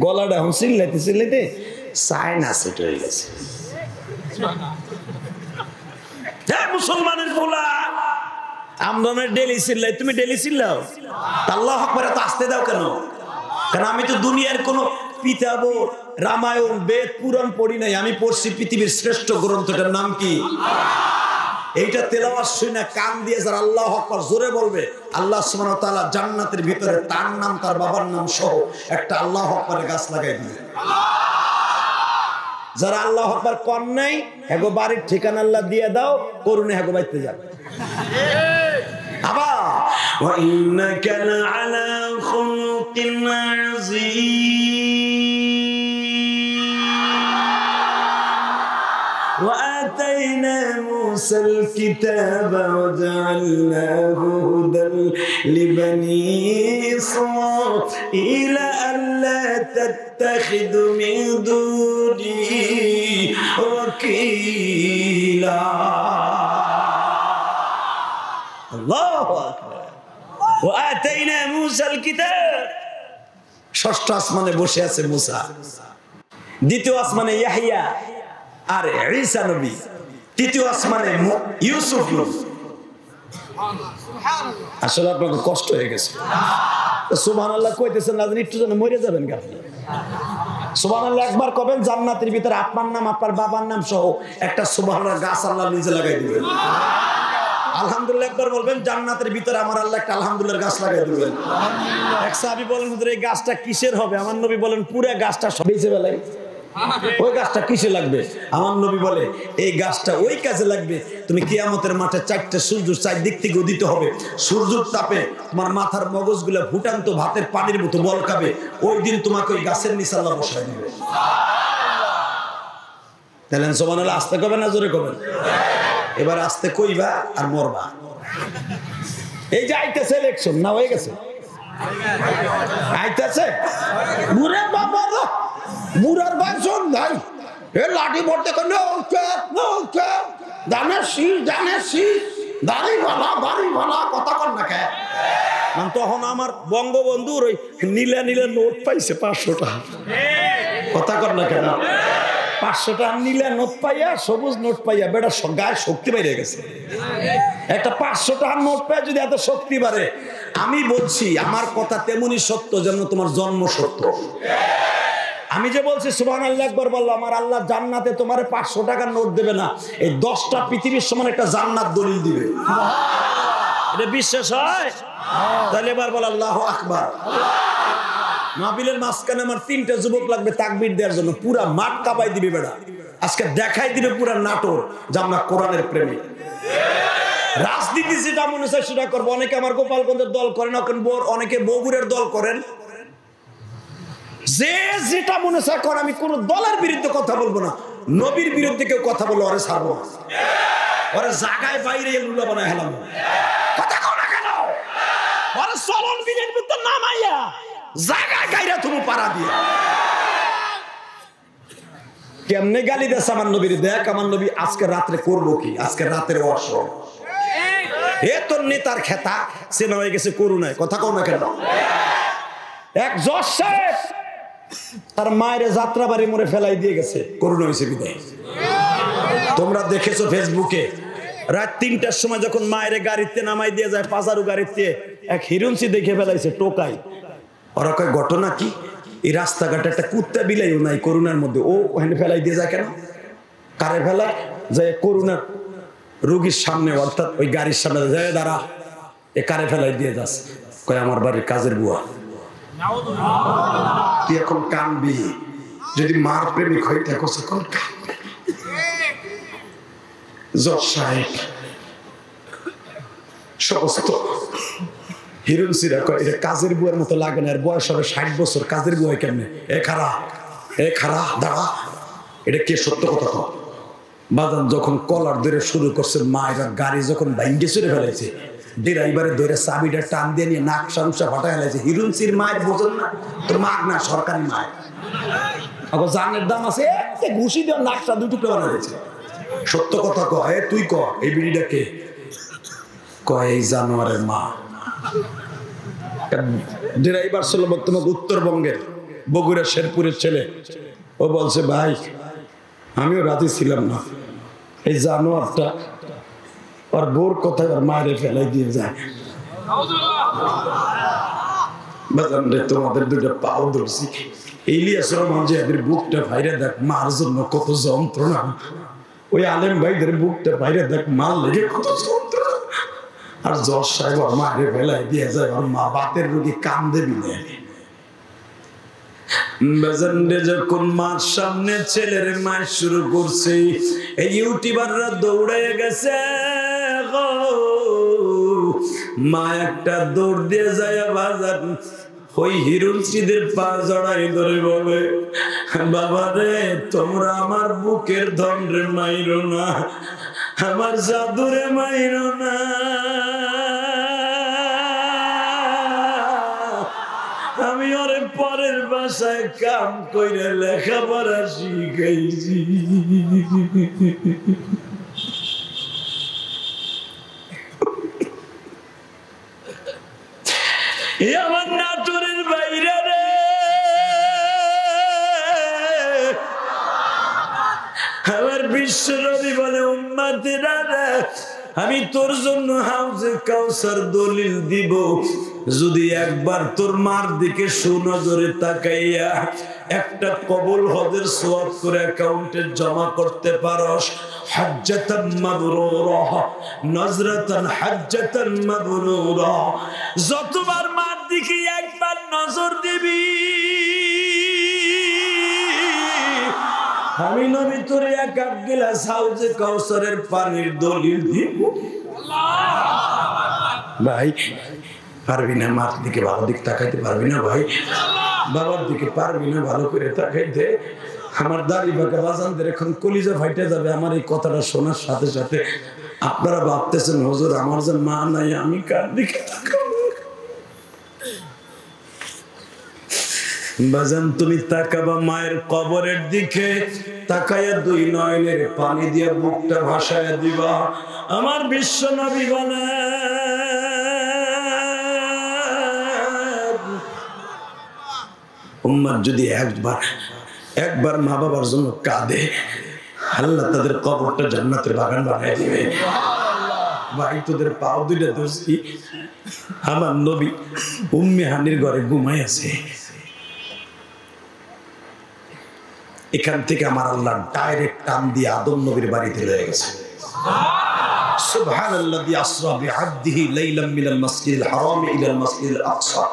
[SPEAKER 1] গলাটা এখন চিল্লাইতে চিল্লাইতে চায়না সেট হয়ে গেছে মুসলমানের পোলা আমরা ডেলি চিল্লাই তুমি ডেলি চিল্লাও আল্লাহ আকবার এত আসতে দাও কেন কারণ আমি তো দুনিয়ার কোন পিতাব রামায়ণ বেদ পুরাণ পড়ি নাই আমি পড়ছি পৃথিবীর শ্রেষ্ঠ গ্রন্থটার নাম কি এইটা তেলাওয়াত শুনে কান দিয়ে যারা আল্লাহু আকবার জোরে বলবে আল্লাহ সুবহানাহু ওয়া তাআলা জান্নাতের ভিতরে তার নাম তার বাবার নাম সহ একটা আল্লাহু আকবারের গাছ লাগাই দিবে যারা আল্লাহু আকবার কোন নাই হেগো বাড়ির ঠিকানা আল্লাহ দিয়ে দাও করুণে হেগো বাইতে যাবে আবা ওয়া ইন্নাকা লাআলা খুলুকিন আযীম وآتينا موسى الكتاب وجعلناه هدى لبني إسرائيل ألا تتخذوا من دوني وكيلا الله أكبر وآتينا موسى الكتاب ষষ্ঠ আসমানে বসে আছে মুসা দ্বিতীয় আসমানে ইয়াহিয়া আর ঈসা নবী, তৃতীয় আসমানে ইউসুফ নবী। আসলে আপনাকে কষ্ট হয়ে গেছে। সুবহানাল্লাহ কইতেছেন না, একটু যেন মরে যাবেন কি আপনি? সুবহানাল্লাহ একবার কবেন, জান্নাতের ভিতরে আপনার নাম আপনার বাবার নাম সহ একটা সুবহানাল্লাহ গাছ আল্লাহ নিজে লাগাই দিবেন। আলহামদুলিল্লাহ একবার বলবেন, জান্নাতের ভিতরে আমার আল্লাহ একটা আলহামদুলিল্লাহ গাছ লাগাই দিবেন। এক সাহাবী বলেন, হুজুর এই গাছটা কিসের হবে? আমার নবী বলেন, পুরো গাছটা সব বেঁচে বেলায়। ওই গাছটা কিসে লাগবে? আমার নবী বলে, এই গাছটা ওই কাজে লাগবে, তুমি কিয়ামতের মাঠে চারটে সূর্য চারদিক থেকে উদিত হবে, সূর্যের তাপে তোমার মাথার মগজগুলো ফুটান্ত ভাতের পানির মতো বলকাবে, ওই দিন তোমাকে ওই গাছের নিচে আল্লাহ বসায় দিবে। তাহলে সুবহানাল্লাহ আস্তে কবেন না জোরে কবেন? এবার আস্তে কইবা আর মরবা। এই যে আইতেছে ইলেকশন, না হয়ে গেছে? আইতেছে বুড়া বাবা, বুড়ার বাসন ভাই, এ লাঠি ভরতে কেন দাড়ি ভালা কথা কর না কে? তখন আমার বঙ্গবন্ধুর ওই নীলে নীলে নোট পাইছে 500 টাকা, কথা কর না কেন? 500 টাকা নীলে নোট পাইয়া, সবুজ নোট পাইয়া বেটা গায়ে শক্তি বাইরে গেছে। একটা 500 টাকার নোট পাইয়া যদি এত শক্তি বাড়ে, আমি বলছি আমার কথা তেমনি সত্য যেন তোমার জন্ম সত্য। আমি যে বলছি সুবহানাল্লাহ একবার বললো, আমার আল্লাহ জান্নাতে তোমার 500 টাকার নোট দেবে না, এই 10টা পৃথিবীর সমান একটা জান্নাত দলিল দিবে। এটা বিশ্বাস হয়? তাহলে এবার বল আল্লাহু আকবার। মাহফিলের মাঝখানে আমার 3টে যুবক লাগবে তাকবীর দেওয়ার জন্য, পুরা মাঠ কাঁপাই দিবে বেড়া। আজকে দেখাই দিবে পুরা নাটোর যে আমরা কোরআনের প্রেমী। রাজনীতি যেটা মনে চায় সেটা করবো। অনেকে আমার গোপালগঞ্জের দল করেন, অনেকে বগুড়ার দল করেন, যে যেটা মনে চায় কর। আমি কোন দলের বিরুদ্ধে কথা বলবো না, নবীর বিরুদ্ধে কেউ কথা বললো ওরে ছাড়বো না, ওরে জায়গায় বাইরে লুলা বানায় হেলাম। কথা কও না কেন? ওরে চলন বিলের ভিতর নামাইয়া জায়গায় গাইরা তুমি পাড়া দিয়ে কেমনে গালি দেশ আমার নবীর। দেখ আমার নবী আজকে রাত্রে করবো কি, আজকে রাতের অসর এ তোর নেতার খেতা সেনা হয়ে গেছে করুণায়। কথা কও না কেন? এক জজ সাহেব তার মায়ের যাত্রা বাড়ি মোড়ে ফেলাই দিয়ে গেছে, করুণা হয়েছে বিদায়। তোমরা দেখেছো ফেসবুকে, রাত 3টার সময় যখন মায়ের গাড়িতে নামাই দিয়ে যায়, পাজারু গাড়িতে এক হিরুনসি দেখে ফেলাইছে টোকাই। ওরা কয় ঘটনা কি? এই রাস্তাঘাটে একটা কুত্তা বিলাইও নাই করুণার মধ্যে, ও ওখানে ফেলাই দিয়ে যায় কেন? কারে ফেলায়? যে করুণার রোগীর সামনে, অর্থাৎ ওই গাড়ির সামনে যায়, দাঁড়া এ কারে ফেলাই দিয়ে যাস? কয় আমার বাড়ির কাজের বুয়া। তুই এখন কানবি, যদি মার প্রেমিক হয়ে থাকো এখন কানবি। জজ সাহেব সমস্ত হিরুনসিরা কয় এটা কাজের বুয়ার মতো লাগে না, এর বয়স হবে 60 বছর, কাজের বুয়া কেমনে? এ খারা দাঁড়া, এটা কে? সত্য কথা কর। বাজান যখন কলার ধরে শুরু করছে, মায়ের গাড়ি যখন ভাঙ্গে চড়ে ফেলেছে, ড্রাইভারে ধরে চাবিটা টান দিয়ে নিয়ে নাক সামসা ফাটাই ফেলেছে। হিরুনসির মায়ের বোঝেন না? তোর মা না সরকারি মায়ের, আবার জানের দাম আছে, ঘুষি দিয়ে নাকটা 2 টুকরো বানাইছে। সত্য কথা কয়, তুই ক এই বিড়িটা কে? কয় এই জানোয়ারের মা। ড্রাইভার ছিল বর্তমানে উত্তরবঙ্গের বগুড়া শেরপুরের ছেলে। ও বলছে ভাই আমিও রাজি ছিলাম না, এই জানোয়ারটা আর বোর কথা আর মায়ের ফেলাই দিয়ে যায়। তোমাদের 2টা পাও ধরছি, ইলিয়াস রহমান যে এদের বুকটা ভাইরে দেখ, মার জন্য কত যন্ত্রণা। ওই আলেম ভাইদের বুকটা ভাইরে দেখ, মার লেগে কত যন্ত্রণা। আর জজ সাহেব আর মায়ের ফেলাই দিয়ে যায়, আর মা বাতের রোগী কান্দে বিনে। যখন মার সামনে ছেলের মায়ের শুরু করছে, এই ইউটিউবাররা দৌড়ে গেছে। মা একটা দৌড় দিয়ে যায় বাজার, ওই হিরুনসিদের পা জড়াই ধরে বলে, বাবা রে তোমরা আমার বুকের ধনরে মাইরো না, আমার জাদুরে মাইরো না, আমি ওরে পরের বাসায় কাম কইরা লেখাপড়া শিখাইছি। আমার নাটোরের বাইরে রে বিশ্ব নবী বলে উম্মতেরা রে আমি তোর জন্য হাউজে কাউসার দলিল দিব যদি একবার তোর মার দিকে সুনজরে তাকাইয়া একটা কবুল হজের সওয়াব করে অ্যাকাউন্টে জমা করতে পারস হাজ্জাতান মাবরুরা নজরাতান হাজ্জাতান মাবরুরা যতবার মার দিকে একবার নজর দিবি আমি নবী তোর এক গিলাস হাউজে কাউসারের পানির দলিল দিব। ভাই পারবি না মার দিকে ভালো দিক তাকাইতে পারবি না ভাই বাবার দিকে পারবি না ভালো করে তাকাইতে আমার দাড়ি বাঁকা বাজানদের এখন কলিজা ফাইটে যাবে আমার এই কথাটা শোনার সাথে সাথে আপনারা ভাবতেছেন হুজুর আমার যে মা নাই আমি কার দিকে তাকাবো বাজান তুমি তাকাবা মায়ের কবরের দিকে তাকায়া দুই নয়নের পানি দিয়ে বুকটা ভাসায়া দিবা আমার বিশ্ব নবী বলেন উম্মত যদি একবার মা বাবার জন্য কাঁদে আল্লাহ তাদের কবরটা জান্নাতের বাগান বানায় দিবে। ভাই তোদের পাও দুইটা দোষী আমার নবী উম্মে হানির ঘরে ঘুমাই আছে এখান থেকে আমার আল্লাহ ডাইরেক্ট টান দিয়ে আদম নবীর বাড়িতে লয়ে গেছে। সুবহানাল্লাযী আসরা বিআবদিহি লাইলাম মিনাল মাসজিদিল হারাম ইলাল মাসজিদিল আকসা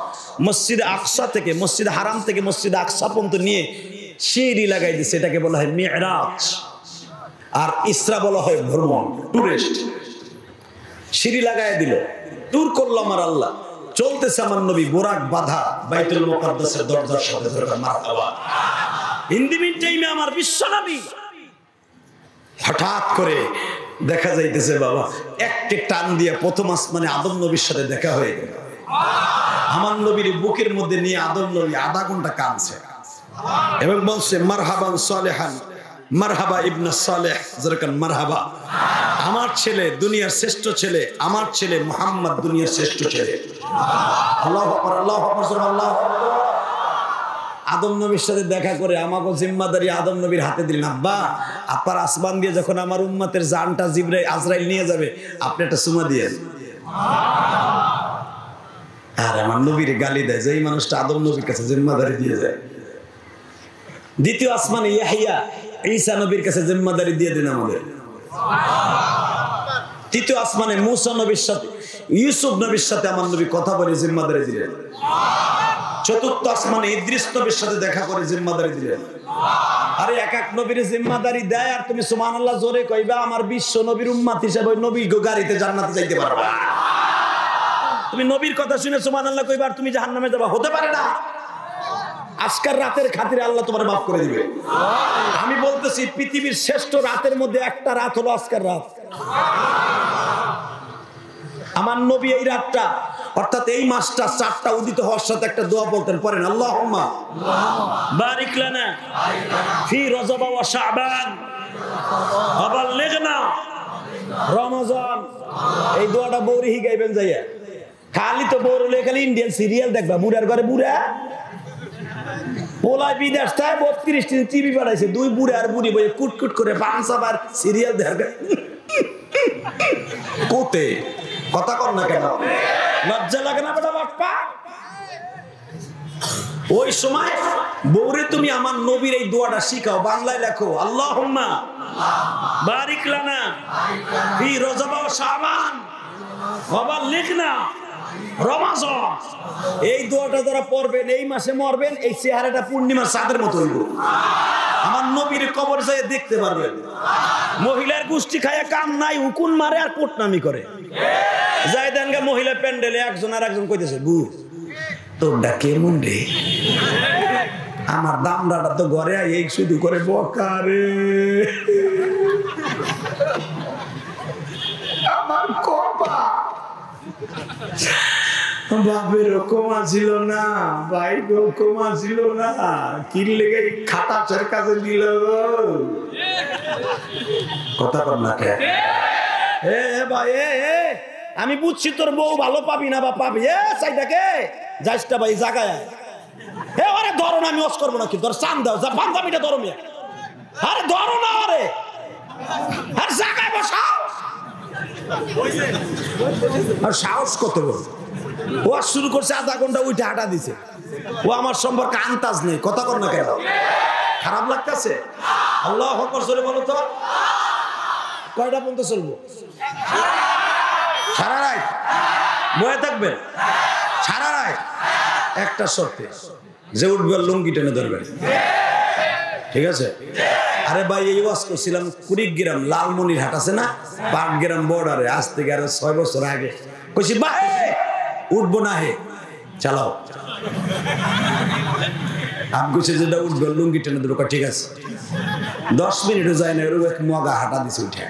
[SPEAKER 1] মসজিদ আকসা থেকে মসজিদ হারাম থেকে মসজিদ আকসা পর্যন্ত নিয়ে সিঁড়ি লাগাই দিয়েছে এটাকে বলা হয় মিরাজ আর ইসরা বলা হয় ভ্রমণ টুরিস্ট সিঁড়ি লাগাই দিল ট্যুর করলো আমার আল্লাহ চলতেছে আমার নবী বোরাক বাঁধা বাইতুল মুকাদ্দাসের দরজার সাথে মারহাবা হিন্দি টাইমে আমার বিশ্ব নবী হঠাৎ করে দেখা যাইতেছে বাবা একটা টান দিয়ে প্রথম আসমানে আদম নবীর সাথে দেখা হয়ে গেল আমার নবীর বুকের মধ্যে নিয়ে আদম নবী আধা ঘন্টা কাঁদছে এবং বলছে মারহাবান সালেহান মারহাবা ইবনে সালেহ যেরকম মারহাবা আমার ছেলে দুনিয়ার শ্রেষ্ঠ ছেলে আমার ছেলে মুহাম্মদ দুনিয়ার শ্রেষ্ঠ ছেলে আল্লাহু আকবার আল্লাহু আকবার সুবহানাল্লাহ আদম নবীর সাথে দেখা করে আমাকে জিম্মাদারি আদম নবীর হাতে দিলেন আব্বা আপনার আসমান দিয়ে যখন আমার উম্মতের জানটা জিবরাইল আজরাইল নিয়ে যাবে আপনি একটা সুমা দিয়েন আর আমার নবীর গালি দেয় যেই মানুষটা আদম নবীর কাছে জিম্মাদারি দিয়ে যায় দ্বিতীয় আসমানে ইয়াহিয়া ঈসা নবীর কাছে জিম্মাদারি দিয়ে দেন আমাদের তৃতীয় আসমানে মুসা নবীর সাথে ইউসুফ নবীর সাথে আমার নবী কথা বলে জিম্মাদারি দিলেন চতুর্থ আসমানে ইদ্রিস নবীর সাথে দেখা করে জিম্মাদারি দিলেন আরে এক এক নবীর জিম্মাদারি দেয় আর তুমি সুবহানাল্লাহ জোরে কইবা আমার বিশ্ব নবীর উম্মত হিসেবে ওই নবী গাড়িতে জান্নাতে যাইতে পারবা তুমি নবীর কথা শুনে সুবহানাল্লাহ কইবা আর তুমি জাহান্নামে যাবা হতে পারে না আজকের রাতের খাতিরে আল্লাহ তোমার মাফ করে দিবে আমি বলতেছি পৃথিবীর শ্রেষ্ঠ রাতের মধ্যে একটা রাত হলো আজকের রাত আমার নবী এই রাতটা অর্থাৎ এই মাসটা চারটা উদিত হওয়ার সাথে একটা দোয়া বলতেন পড়েন আল্লাহুম্মা বারিক লানা ফি রজব ওয়া শাবান ওয়া বাল্লিগনা রমজান এই দোয়াটা বৌরি গাইবেন যাইয়া খালি তো বৌর হলে খালি ইন্ডিয়ান সিরিয়াল দেখবা বুড়ার ঘরে বুড়া পোলা বিদেশ থেকে 32 টিভি বাড়াইছে দুই বুড়ে আর বুড়ি বই কুটকুট করে 5 বার সিরিয়াল দেখবে কোতে কথা কর না কেন লজ্জা লাগে না বেটা বাপ্পা ওই সময় বউরে তুমি আমার নবীর এই দোয়াটা শিখাও বাংলায় লেখো আল্লাহুম্মা বারিক লানা ফি রজব ওয়া শাবান ওয়া বাল্লিগনা রমাজান এই দোয়াটা যারা পড়বেন এই মাসে মরবেন এই চেহারাটা পূর্ণিমার চাঁদের মতো হইব আমার নবীর কবর যায় দেখতে পারবেন মহিলার গোষ্ঠী খায়া কাম নাই উকুন মারে আর পোটনামি করে যাই দেনগা মহিলা প্যান্ডেলে একজন আর একজন কইতেছে বু তোরটা কেমন রে আমার দামড়াটা তো ঘরে এই শুধু করে বকারে আমার কপা বাপের কমা ছিল না ভাই কমা ছিল না কি লেগে খাতা চার কাছে দিল কথা কর না কে ভাই আমি বুঝছি তোর বউ ভালো পাবি না বা পাবি চাইটাকে যাইসটা ভাই জাগায় আরে ধরো না আমি ওস করবো না কি ধর চান দাও যা পাঞ্জাবিটা ধরো মিয়া আরে ধরো না আরে আর জায়গায় বসাও। আর সাহস কত বড়, ও শুরু করছে আধা ঘন্টা উঠে হাঁটা দিছে, ও আমার সম্পর্কে আন্তাজ নেই, কথা কর না কেন? খারাপ লাগতেছে? আল্লাহু আকবার জোরে বলো তো। কয়টা পর্যন্ত চলবো? সারা রাত বয়ে থাকবেন? সারা রাত? একটা শর্তে, যে উঠবে লুঙ্গি টেনে ধরবেন, ঠিক আছে? আরে ভাই, এই ওয়াজ করছিলাম কুড়িগ্রাম লালমনিরহাট আছে না, পাটগ্রাম বর্ডারে, আজ থেকে আরো 6 বছর আগে। কইছি ভাই উঠবো না, হে চালাও। আমি কইছি যেটা উঠবে লুঙ্গি টেনে ধরো, ঠিক আছে। 10 মিনিটও যায় না, এরকম এক মগা হাঁটা দিছে উঠে,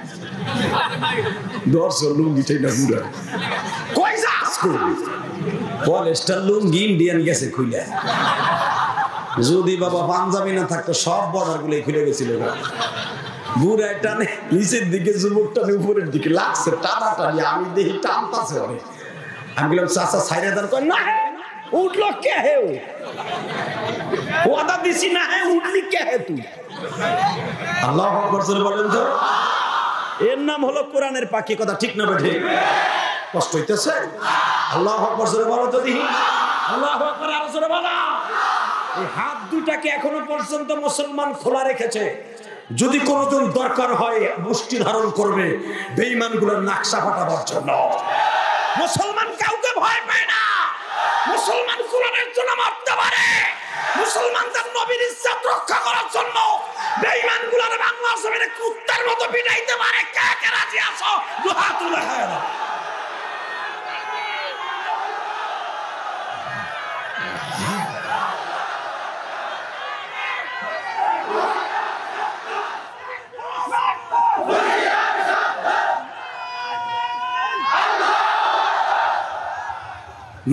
[SPEAKER 1] 10 লুঙ্গি টেনে ঘুরে। কই যাস করবি? পলেস্টার লুঙ্গি ইন্ডিয়ান গেছে খুলে। যদি বাবা পাঞ্জাবি না থাকতো সব বর্ডার গুলো খুলে গেছিল। বুড়ায় টানে নিচের দিকে, যুবক টানে উপরের দিকে, লাগছে টানা টানি, আমি দেখি টানতাছে অনেক। আমি বললাম চাচা সাইরে দান কর না, উঠলো কে হে? ওয়াদা দিছি না, হে উঠলি কে হে তুই? আল্লাহু আকবার জোরে বলেন তো। এর নাম হলো কোরআনের পাখি, কথা ঠিক না বেঠে? কষ্ট হইতেছে? আল্লাহু আকবার জোরে বলো তো দেখি। আল্লাহু আকবার আরো জোরে বলো। এই হাত দুটাকে এখনো পর্যন্ত মুসলমান খোলা রেখেছে, যদি কোনোদিন দরকার হয় মুষ্টি ধারণ করবে বেঈমানগুলোর নাকশা ফাটাবার জন্য। মুসলমান কাউকে ভয় পায় না, মুসলমান কোরআনের জন্য মারতে পারে, মুসলমানদের নবীর ইজ্জত রক্ষা করার জন্য বেঈমানগুলোর বাংলা জমিনে কুত্তার মতো পিটাইতে পারে। কে কে রাজি আছো? হাত তুলে খায় না।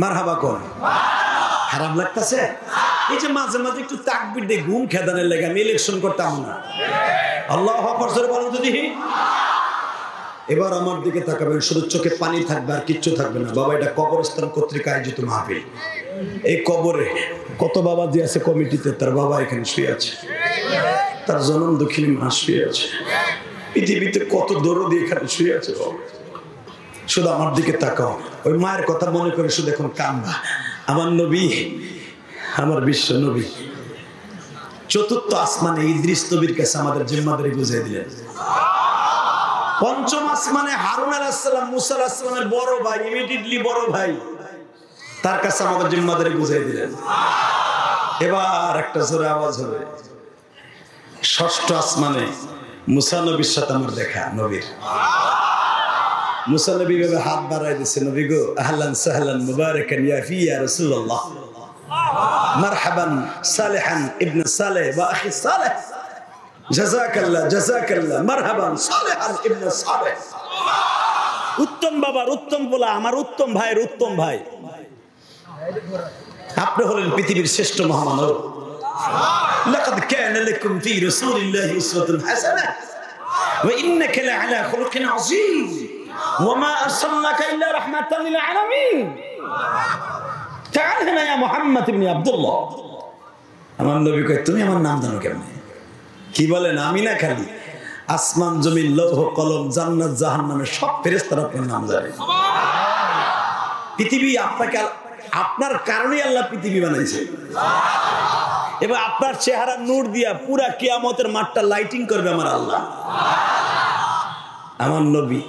[SPEAKER 1] মারহাবা কোন? খারাপ লাগতেছে? এই যে মাঝে মাঝে একটু তাকবীর দিয়ে ঘুম খেদানের লেগে আমি ইলেকশন করতাম না। আল্লাহু আকবার জোরে বলেন তো দেখি। এবার আমার দিকে তাকাবেন, শুধু চোখে পানি থাকবে আর কিচ্ছু থাকবে না। বাবা, এটা কবরস্থান কর্তৃক আয়োজিত মাহফিল। এই কবরে কত বাবা যে আছে কমিটিতে, তার বাবা এখানে শুয়ে আছে, তার জনম দক্ষিণী মা শুয়ে আছে, পৃথিবীতে কত দরদি এখানে শুয়ে আছে। শুধু আমার দিকে তাকাও, ওই মায়ের কথা মনে করে শুধু এখন কান্না। আমার নবী, আমার বিশ্ব নবী চতুর্থ আসমানে ইদ্রিস নবীর কাছে আমাদের জিম্মাদারি বুঝিয়ে দিলেন। পঞ্চম আসমানে হারুন আলাইহিস সালাম, মুসা আলাইহিস সালামের বড় ভাই, ইমিডিয়েটলি বড় ভাই, তার কাছে আমাদের জিম্মাদারি বুঝিয়ে দিলেন। এবার একটা জোরে আওয়াজ হবে, ষষ্ঠ আসমানে মুসা নবীর সাথে আমার দেখা। নবীর মুসা নবী ভাবে হাত বাড়াই দিচ্ছে, নবী গো আহলান সাহলান মুবারাকান ইয়া ফি ইয়া রাসূলুল্লাহ, মারহাবান সালেহান ইবনে সালেহ ওয়া আখি সালেহ, জাযাকাল্লাহ জাযাকাল্লাহ, মারহাবান সালেহান ইবনে সালেহ। উত্তম বাবার উত্তম পোলা, আমার উত্তম ভাইয়ের উত্তম ভাই, আপনি হলেন পৃথিবীর শ্রেষ্ঠ মহামানব। লাকাদ কানা লাকুম ফি রাসূলিল্লাহি উসওয়াতুন হাসানাহ ওয়া ইন্নাকা লাআলা খুলুকিন আযীম ওয়া মা আরসালনাকা ইল্লা রাহমাতাল লিল আলামিন। تعال هنا يا محمد بن عبد الله। আমার নবী কয় তুমি আমার নাম জানো কেমনে? কি বলেন? আমি না খালি আসমান জমিন লৌহ কলম জান্নাত জাহান্নামের সব ফেরেশতারা আপনার নাম জানে। পৃথিবী আপনাকে, আপনার কারণে আল্লাহ পৃথিবী বানাইছে। এবার আপনার চেহারা নূর দিয়া পুরা কিয়ামতের মাঠটা লাইটিং করবে আমার আল্লাহ। আমার নবী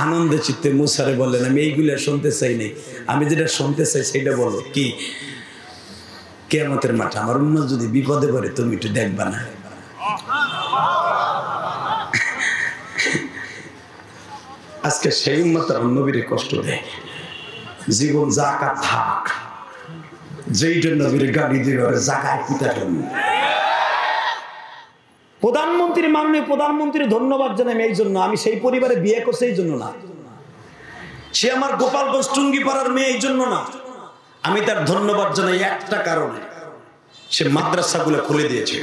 [SPEAKER 1] আনন্দে চিত্তে মুসারে বললেন, আমি এইগুলা শুনতে চাই নাই, আমি যেটা শুনতে চাই সেটা বলো। কি? কিয়ামতের মাঠে আমার উম্মত যদি বিপদে পড়ে তুমি একটু দেখবা না? আজকে সেই উম্মত নবীর কষ্ট দেয়, জীবন জাকাত থাক, যেইটা নবীর গাড়ি দিয়ে জাকাত পিতাবেন। প্রধানমন্ত্রী, মাননীয় প্রধানমন্ত্রী ধন্যবাদ জানাই এই জন্য, আমি সেই পরিবারে বিয়ে করছি এই জন্য না, সে আমার গোপালগঞ্জ টুঙ্গিপাড়ার মেয়ে এই জন্য না, আমি তার ধন্যবাদ জানাই একটা কারণে, সে মাদ্রাসাগুলো খুলে দিয়েছে।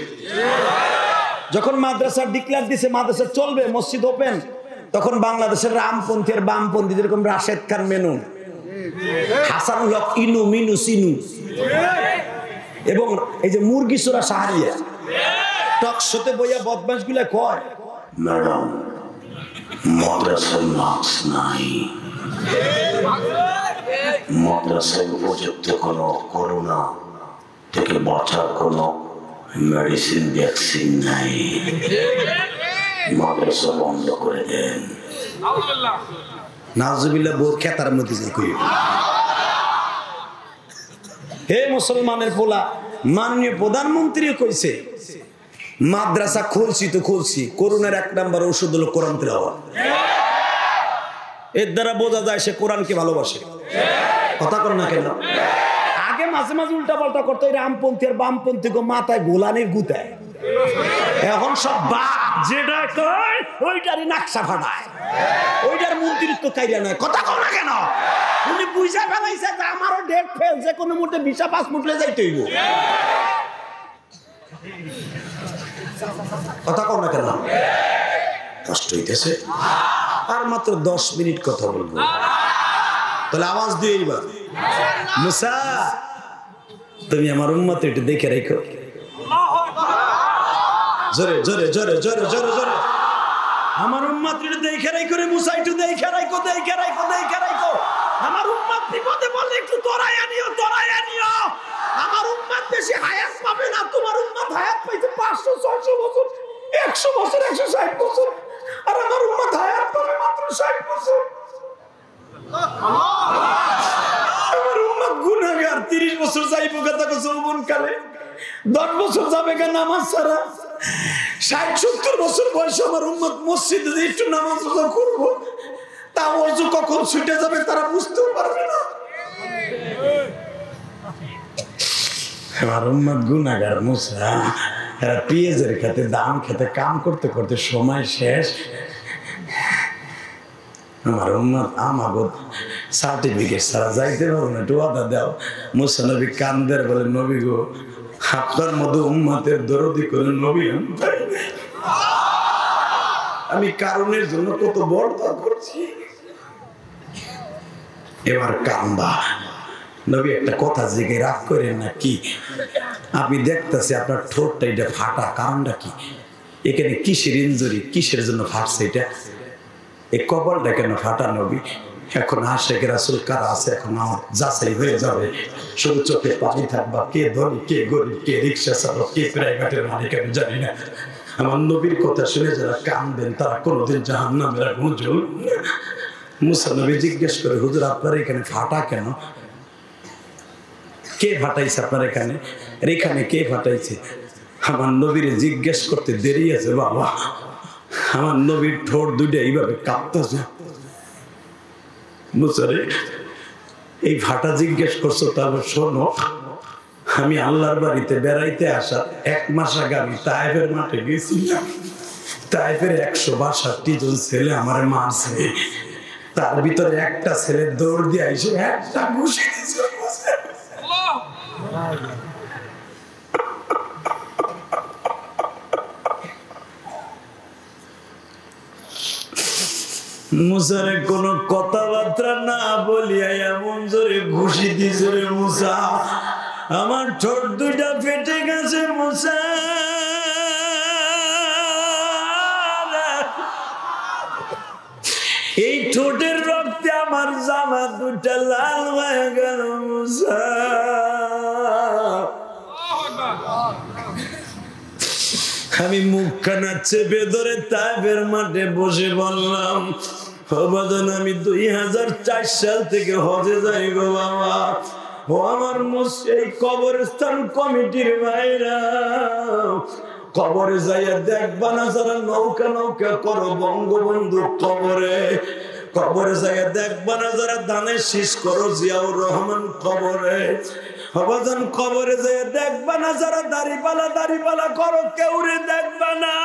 [SPEAKER 1] যখন মাদ্রাসা ডিক্লেয়ার দিয়েছে মাদ্রাসা চলবে, মসজিদ ওপেন, তখন বাংলাদেশের রামপন্থী আর বামপন্থী যেরকম রাশেদ খান মেনু, হাসানুল হক ইনু মিনু সিনু এবং এই যে মুরগি চোরা সাহারিয়া টক শোতে বইয়া বদমাস গুলা কয় ম্যাডাম মাদ্রাসায় মাস্ক নাই, মাদ্রাসায় উপযুক্ত কোনো করোনা থেকে বাঁচার কোনো মেডিসিন ভ্যাকসিন নাই, মাদ্রাসা বন্ধ করে দেন। নাউজুবিল্লাহ বোর খেতার মধ্যে যাই কই। হে মুসলমানের পোলা, মাননীয় প্রধানমন্ত্রী কইছে মাদ্রাসা খুলছি তো খুলছি, করোনার 1 নাম্বার ঔষধ হলো কোরআন তিলাওয়াত। এর দ্বারা বোঝা যায় সে কোরআনকে ভালোবাসে। কথা কর না কেন? আগে মাঝে মাঝে উল্টা পাল্টা করতো, রামপন্থী আর বামপন্থী গো মাথায় গোলানির গুতায়। এখন সব বাপ যেটা কয় ওইটারই নাকশা ফাটায়, ওইটার মন্ত্রিত্ব কাইরা নয়। কথা কর না কেন? উনি বুঝা ফেলাইছে যে আমারও ডেট ফেল, যে কোনো মুহূর্তে ভিসা পাস মুটলে যাইতে হইব। কথা কর না কেন? কষ্ট হইতেছে। আর মাত্র 10 মিনিট কথা বলবো, তাহলে আওয়াজ দিয়ে এইবার মুসা তুমি আমার উম্মত একটু দেখে রেখো। জোরে জোরে জোরে জোরে জোরে জোরে আমার উম্মত একটু দেখে রেখো রে মুসা, একটু দেখে রাখো, দেখে রাখো, দেখে রাখো। আমার উম্মত বিপদে বললে একটু তোরাই আনিও, তোরাই আনিও। আমার উম্মত বেশি হায়াত পাবে না, তোমার উম্মত হায়াত পাইছে 500 600 বছর, 100 বছর, 160 বছর, আর আমার উম্মত হায়াত পাবে মাত্র 60 বছর। আমার উম্মত গুনাহগার, 30 বছর যাইব কথা যৌবন কালে, 10 বছর যাবে গা নামাজ ছাড়া, 60-70 বছর বয়সে আমার উম্মত মসজিদে একটু নামাজ করবো, তা ওযু কখন ছুটে যাবে তারা বুঝতেও পারবে না। আমার উম্মত গুনাহগার মুসা, এরা পেঁয়াজের খেতে দাম খেতে কাম করতে করতে সময় শেষ। আমার উম্মত আমাগো সার্টিফিকেট ছাড়া যাইতে পারবো না, একটু ওয়াদা দাও। মুসা নবী কান্দের বলে, নবী গো আপনার মতো উম্মতের দরদি করে নবী আমি কারণের জন্য কত বড় করছি। এবার কান্দা। নবী একটা কথা জিজ্ঞে রাগ করেন না, কি আপনি দেখতেছি আপনার ঠোঁটটা এটা ফাটা, কারণটা কি? এখানে কিসের ইনজুরি, কিসের জন্য ফাটছে এটা? এই কপালটা কেন ফাটা নবী? এখন আশেখ রাসূল কারা আছে এখন আমার যাচাই হয়ে যাবে। শুধু চোখে পানি থাকবা, কে ধনী কে গরিব, কে রিক্সা চালক, কে প্রাইভেটের মালিক আমি জানি না। আমার নবীর কথা শুনে যারা কাঁদবেন তারা কোনোদিন জাহান্নামের আগুন জ্বলবে না। মুসা নবী জিজ্ঞেস করে, হুজুর আপনার এখানে ফাটা কেন? কে ফাটাইছে আপনার এখানে? এখানে কে ফাটাইছে? আমার নবীরে জিজ্ঞেস করতে দেরি আছে বাবা, আমার নবীর ঠোঁট দুইটা এইভাবে কাঁপতেছে। মুসারে এই ফাটা জিজ্ঞেস করছো, তাহলে শোনো, আমি আল্লাহর বাড়িতে বেড়াইতে আসা 1 মাস আগে আমি তায়েফের মাঠে গেছিলাম। তায়েফের 162 জন ছেলে আমার মারছে, তার ভিতরে একটা ছেলে দৌড় দিয়ে এসে একটা ঘুষি দিয়েছে। মুসারে কোন কথাবার্তা না বলিয়া এমন জোরে ঘুষি দিয়েছে রে মুসা, আমার ঠোঁট দুইটা ফেটে গেছে মুসা। এই ঠোঁটের রক্তে আমার জামা দুটা লাল হয়ে গেল মুসা। আমি মুখখানা চেপে ধরে তায়েফের মাঠে বসে বললাম, বাবাজান আমি 2004 সাল থেকে হজে যাই গো বাবা। ও আমার এই কবরস্থান কমিটির ভাইরা, কবরে যাইয়া দেখবা না যারা নৌকা নৌকা করো বঙ্গবন্ধু কবরে, কবরে যাইয়া দেখবা না যারা ধানের শীষ করো জিয়াউর রহমান কবরে, বাবাজান কবরে যাইয়া দেখবা না যারা দাড়িপালা করো কেউরে দেখবা না।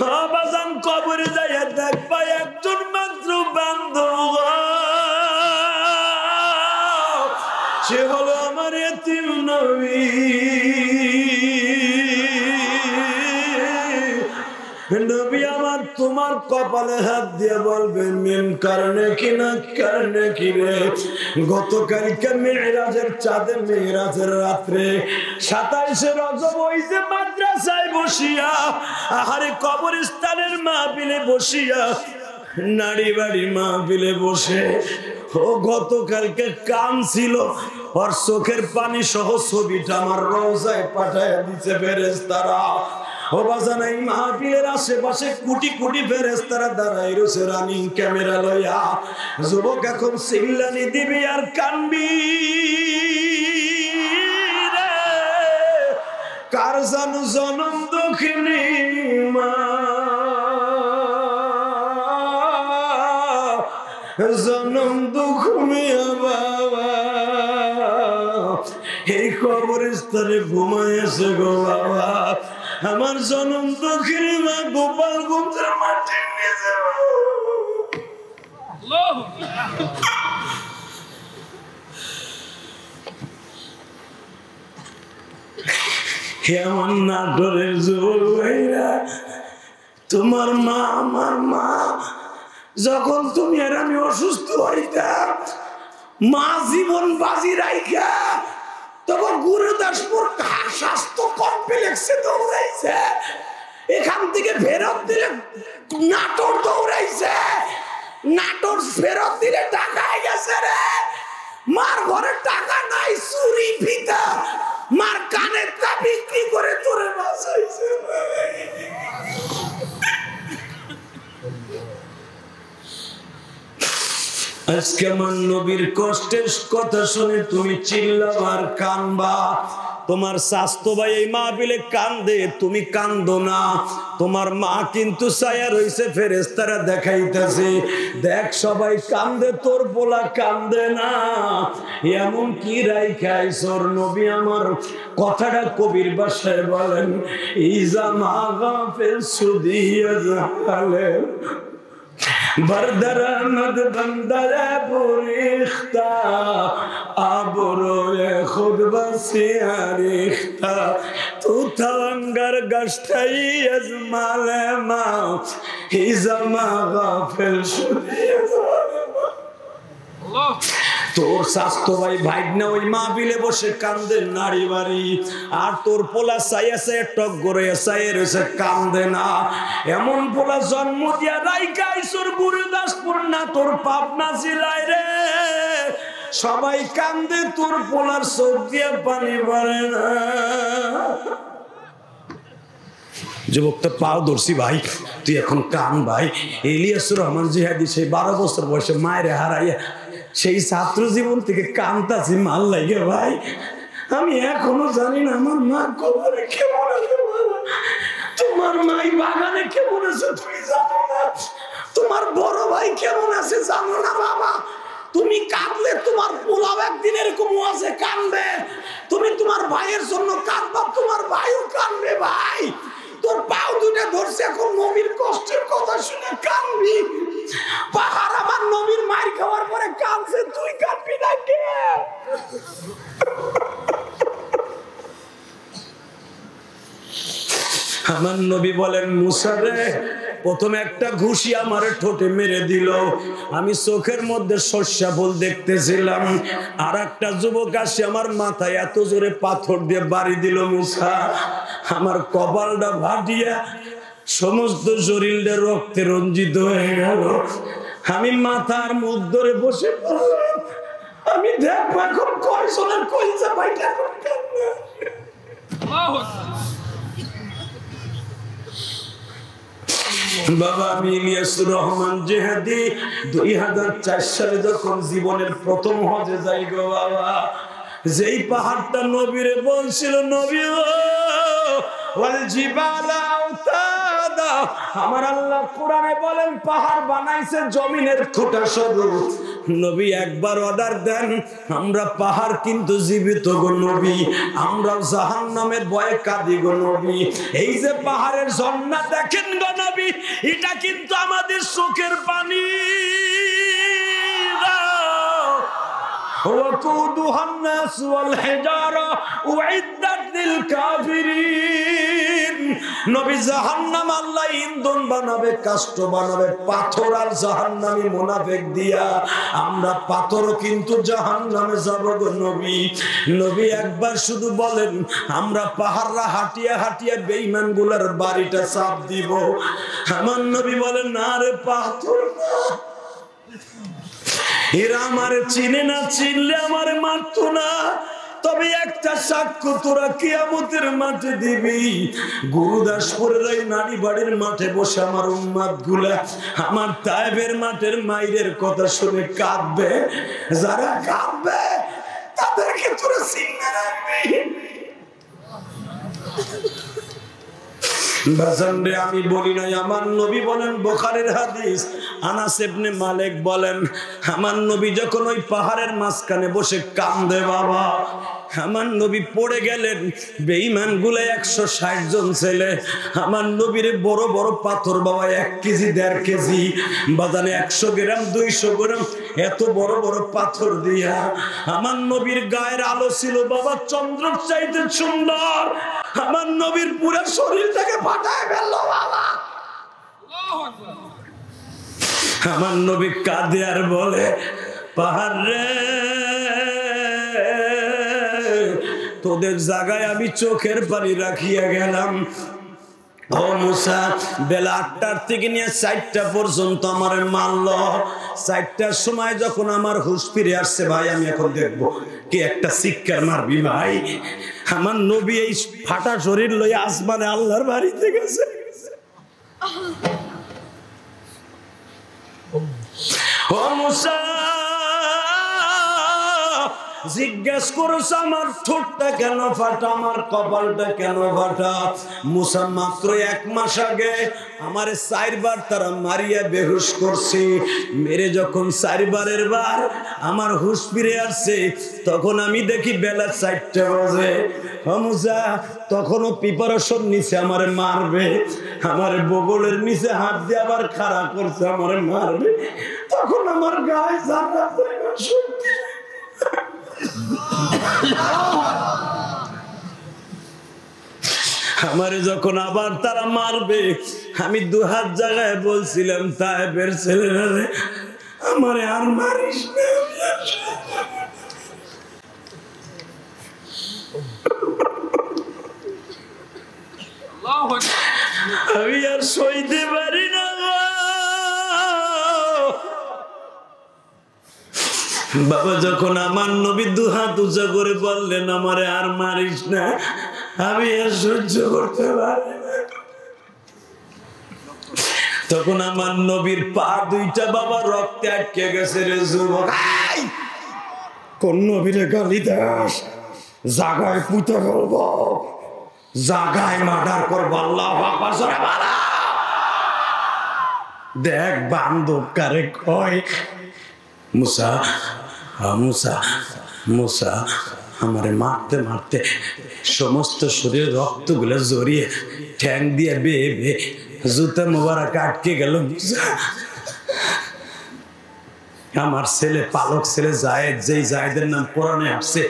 [SPEAKER 1] বাবাজান কবরে যাইয়া দেখবা একজন মাত্র বান্ধব, সে হলো আমার এতিম নবী। নবী আমার তোমার কপালে হাত দিয়ে বলবেন মিন কারণে কি না কারণে কি রে। গতকালকে মেরাজের চাঁদে মেরাজের রাত্রে 27 রজব ওই যে মাদ্রাসায় বসিয়া আহারে কবরস্থানের মাহফিলে বসিয়া নারী বাড়ি মাহফিলে বসে ও গতকালকে কান ছিল ওর চোখের পানি সহ ছবিটা আমার রওজায় পাঠায় দিতে ফেরেশতারা। ও বাজান এই মাহফিলের আশেপাশে কোটি কোটি ফেরেশতারা দাঁড়াই রয়েছে রানিং ক্যামেরা লইয়া। যুবক এখন চিল্লানি দিবি আর কানবি রে, কার জানু জনম দুঃখিনী মা, জনম দুঃখ মিয়া বাবা, এই কবরস্থানে ঘুমাইছে গো বাবা, আমার জনম দুঃখিনী মা গোপালগঞ্জের মাটির নিচে। আমার নাটোরের যুবক ভাইরা, তোমার মা আমার মা, যখন তুমি আর আমি অসুস্থ হইতাম মা জীবন বাজি রাইখা তখন গুরুদাসপুর স্বাস্থ্য কমপ্লেক্সে দৌড়াইছে, এখান থেকে ফেরত দিলে নাটোর দৌড়াইছে, নাটোর ফেরত দিলে টাকায় গেছে রে। মার ঘরে টাকা নাই, চুরি ফিতা, মার কানের তা বিক্রি করে তোরে বাঁচাইছে। আজকে আমার নবীর কষ্টের কথা শুনে তুমি চিল্লাবার কানবা। তোমার স্বাস্থ্য ভাই এই মাহফিলে কান্দে, তুমি কান্দো না। তোমার মা কিন্তু ছায়া রইছে, ফেরেশতারা দেখাইতেছে দেখ সবাই কান্দে, তোর পোলা কান্দে না। এমন কি রাইখাইছর নবী আমার কথাটা কবির ভাষায় বলেন, ইজা মা গাফিল সুদিয়া জাহালে बरदर मद बंदर बुरिख्ता आबरोए खुद बसिया रिख्ता तू तवंगर गश्तई अजमाले मा ही जमा गाफिल शुदिया তোর স্বাস্থ্য ভাই ভাইগনা ওই মাহফিলে বসে কান্দে নারী বাড়ি, আর তোর পোলা চাইয়া চাইয়া টক করে চাইয়া রয়েছে কান্দে না। এমন পোলা জন্ম দিয়া রাইখা আইছর গুরুদাসপুর না তোর পাবনা জেলায় রে, সবাই কান্দে, তোর পোলার চোখ দিয়া পানি পড়ে না। যুবকটা পাও ধরছি ভাই, তুই এখন কান ভাই। ইলিয়াসুর রহমান জিহাদি সেই 12 বছর বয়সে মায়ের হারাইয়া সেই ছাত্র জীবন থেকে কান্তাছি মাল লাগে ভাই। আমি এখনো জানি না আমার মা কবরে কেমন আছে, তোমার মাই বাগানে কেমন আছে তুমি জানো না, তোমার বড় ভাই কেমন আছে জানো না বাবা। তুমি কাঁদলে তোমার পোলাও একদিন এরকম আছে কাঁদবে, তুমি তোমার ভাইয়ের জন্য কাঁদবা, তোমার ভাইও কাঁদবে ভাই। তোর পাও দুটা ধরছে এখন নবীর কষ্টের কথা শুনে কাঁদবি। পাহাড় আমার নবীর মার খাওয়ার পরে কাঁদছে, তুই কাঁদবি না কে? আমার নবী বলেন মুসা রে, প্রথমে একটা ঘুষি আমার ঠোঁটে মেরে দিল, আমি চোখের মধ্যে সর্ষা ফুল দেখতেছিলাম। আর একটা যুবক আসে আমার মাথায় এত জোরে পাথর দিয়ে বাড়ি দিল, মুসা আমার কপালটা ফাটিয়া সমস্ত শরীরটা রক্তে রঞ্জিত হয়ে গেল। আমি মাথার মুখ ধরে বসে পড়লাম, আমি দেখবো এখন কয়জনের কইজা বাইটা করতেন না। বাবা আমি ইলিয়াসুর রহমান জিহাদি 2004 সালে যখন জীবনের প্রথম হজে যাই গো বাবা, যেই পাহাড়টা নবীরে বলছিল নবী ওয়াল জিবালা আওতাদা, আমার আল্লাহ কোরআনে বলেন পাহাড় বানাইছে জমিনের খুঁটা স্বরূপ। নবী একবার অর্ডার দেন, আমরা পাহাড় কিন্তু জীবিত গো নবী, আমরা জাহান্নামের ভয়ে কাঁদি গো নবী। এই যে পাহাড়ের ঝর্ণা দেখেন গো নবী, এটা কিন্তু আমাদের চোখের পানি। وقودها الناس والحجارة أعدت للكافرين নবী জাহান্নাম আল্লাহ ইন্ধন বানাবে, কাষ্ঠ বানাবে, পাথর আর জাহান্নামী মুনাফিক দিয়া আমরা পাথরও কিন্তু জাহান্নামে যাব গো নবী। নবী একবার শুধু বলেন, আমরা পাহাড়রা হাঁটিয়া হাঁটিয়া বেঈমানগুলোর বাড়িটা চাপ দিব। আমার নবী বলেন, না রে পাথর না, এরা আমারে চিনে না, চিনলে আমারে মারতো না। তবে একটা সাক্ষ্য তোরা কিয়ামতের মাঠে দিবি, গুরুদাসপুরের এই নারী বাড়ির মাঠে বসে আমার উম্মত গুলা আমার তায়েবের মাঠের মায়ের কথা শুনে কাঁদবে। যারা কাঁদবে তাদেরকে তোরা চিনে রাখবি। আমি বলি নাই, আমার নবী বলেন, বুখারীর হাদিস, আনাস ইবনে মালিক বলেন, আমার নবী যখন ওই পাহাড়ের মাঝখানে বসে কান্দে বাবা, আমার নবী পড়ে গেলেন। বেঈমান গুলো 160 জন ছেলে আমার নবীর বড় বড় পাথর বাবা, 1 কেজি 1.5 কেজি বাজানে 100 গ্রাম 200 গ্রাম এত বড় বড় পাথর দিয়া আমার নবীর গায়ের আলো ছিল বাবা চন্দ্রের চাইতে সুন্দর। আমার নবীর পুরো শরীরটাকে ফাটায় ফেললো বাবা। আমার নবী কাঁদে আর বলে, পাহাড় রে, তোদের জায়গায় আমি চোখের পানি রাখিয়া গেলাম। ও মুসা, বেলা 8টার থেকে নিয়ে 4টা পর্যন্ত আমার মারল। 4টার সময় যখন আমার হুঁশ ফিরে আসছে, ভাই আমি এখন দেখবো কি একটা শিক্ষার মারবি ভাই। আমার নবী এই ফাটা শরীর লইয়া আসমানে আল্লাহর বাড়িতে গেছে। ও মুসা, জিজ্ঞেস করছ আমার ঠোঁটটা কেন ফাটা, আমার কপালটা কেন ফাটা। মুসা মাত্র 1 মাস আগে আমারে 4 বার তারা মারিয়া বেহুশ করছে। মেরে যখন 4 বারের বার আমার হুঁশ ফিরে আসছে, তখন আমি দেখি বেলা 4টা বাজে। মুসা তখনও প্রিপারেশন নিছে আমারে মারবে, আমার বগলের নিচে হাত দিয়ে আবার খাড়া করছে আমারে মারবে। তখন আমার গায়ে জানা শক্তি। আমারে যখন আবার তারা মারবে, আমি 2 হাত জায়গায় বলছিলাম, তায়েবের ছেলেরা রে, আমারে আর মারিস না, আমি আর সইতে পারি না। বাবা যখন আমার নবী 2 হাত উঁচা করে বললেন, আমারে আর মারিস না, আমি আর সহ্য করতে পারি না। তখন আমার নবীর পা 2টা বাবা রক্তে আটকে গেছে রে যুবক। কোন নবীরে গালি দাস, জাগায় পুঁতে করব, জাগায় মার্ডার করবো। আল্লাহু আকবার জোরে বলো। দেখ বান্ধব কারে কয়। মুসা, মুসা, মুসা আমারে মারতে মারতে সমস্ত শরীরে রক্তগুলো জড়িয়ে ঠ্যাং দিয়ে বেয়ে বেয়ে জুতা মোবারক আটকে গেল। আমার ছেলে পালক ছেলে জায়েদ, যেই জায়েদের নাম কোরআনে আসছে,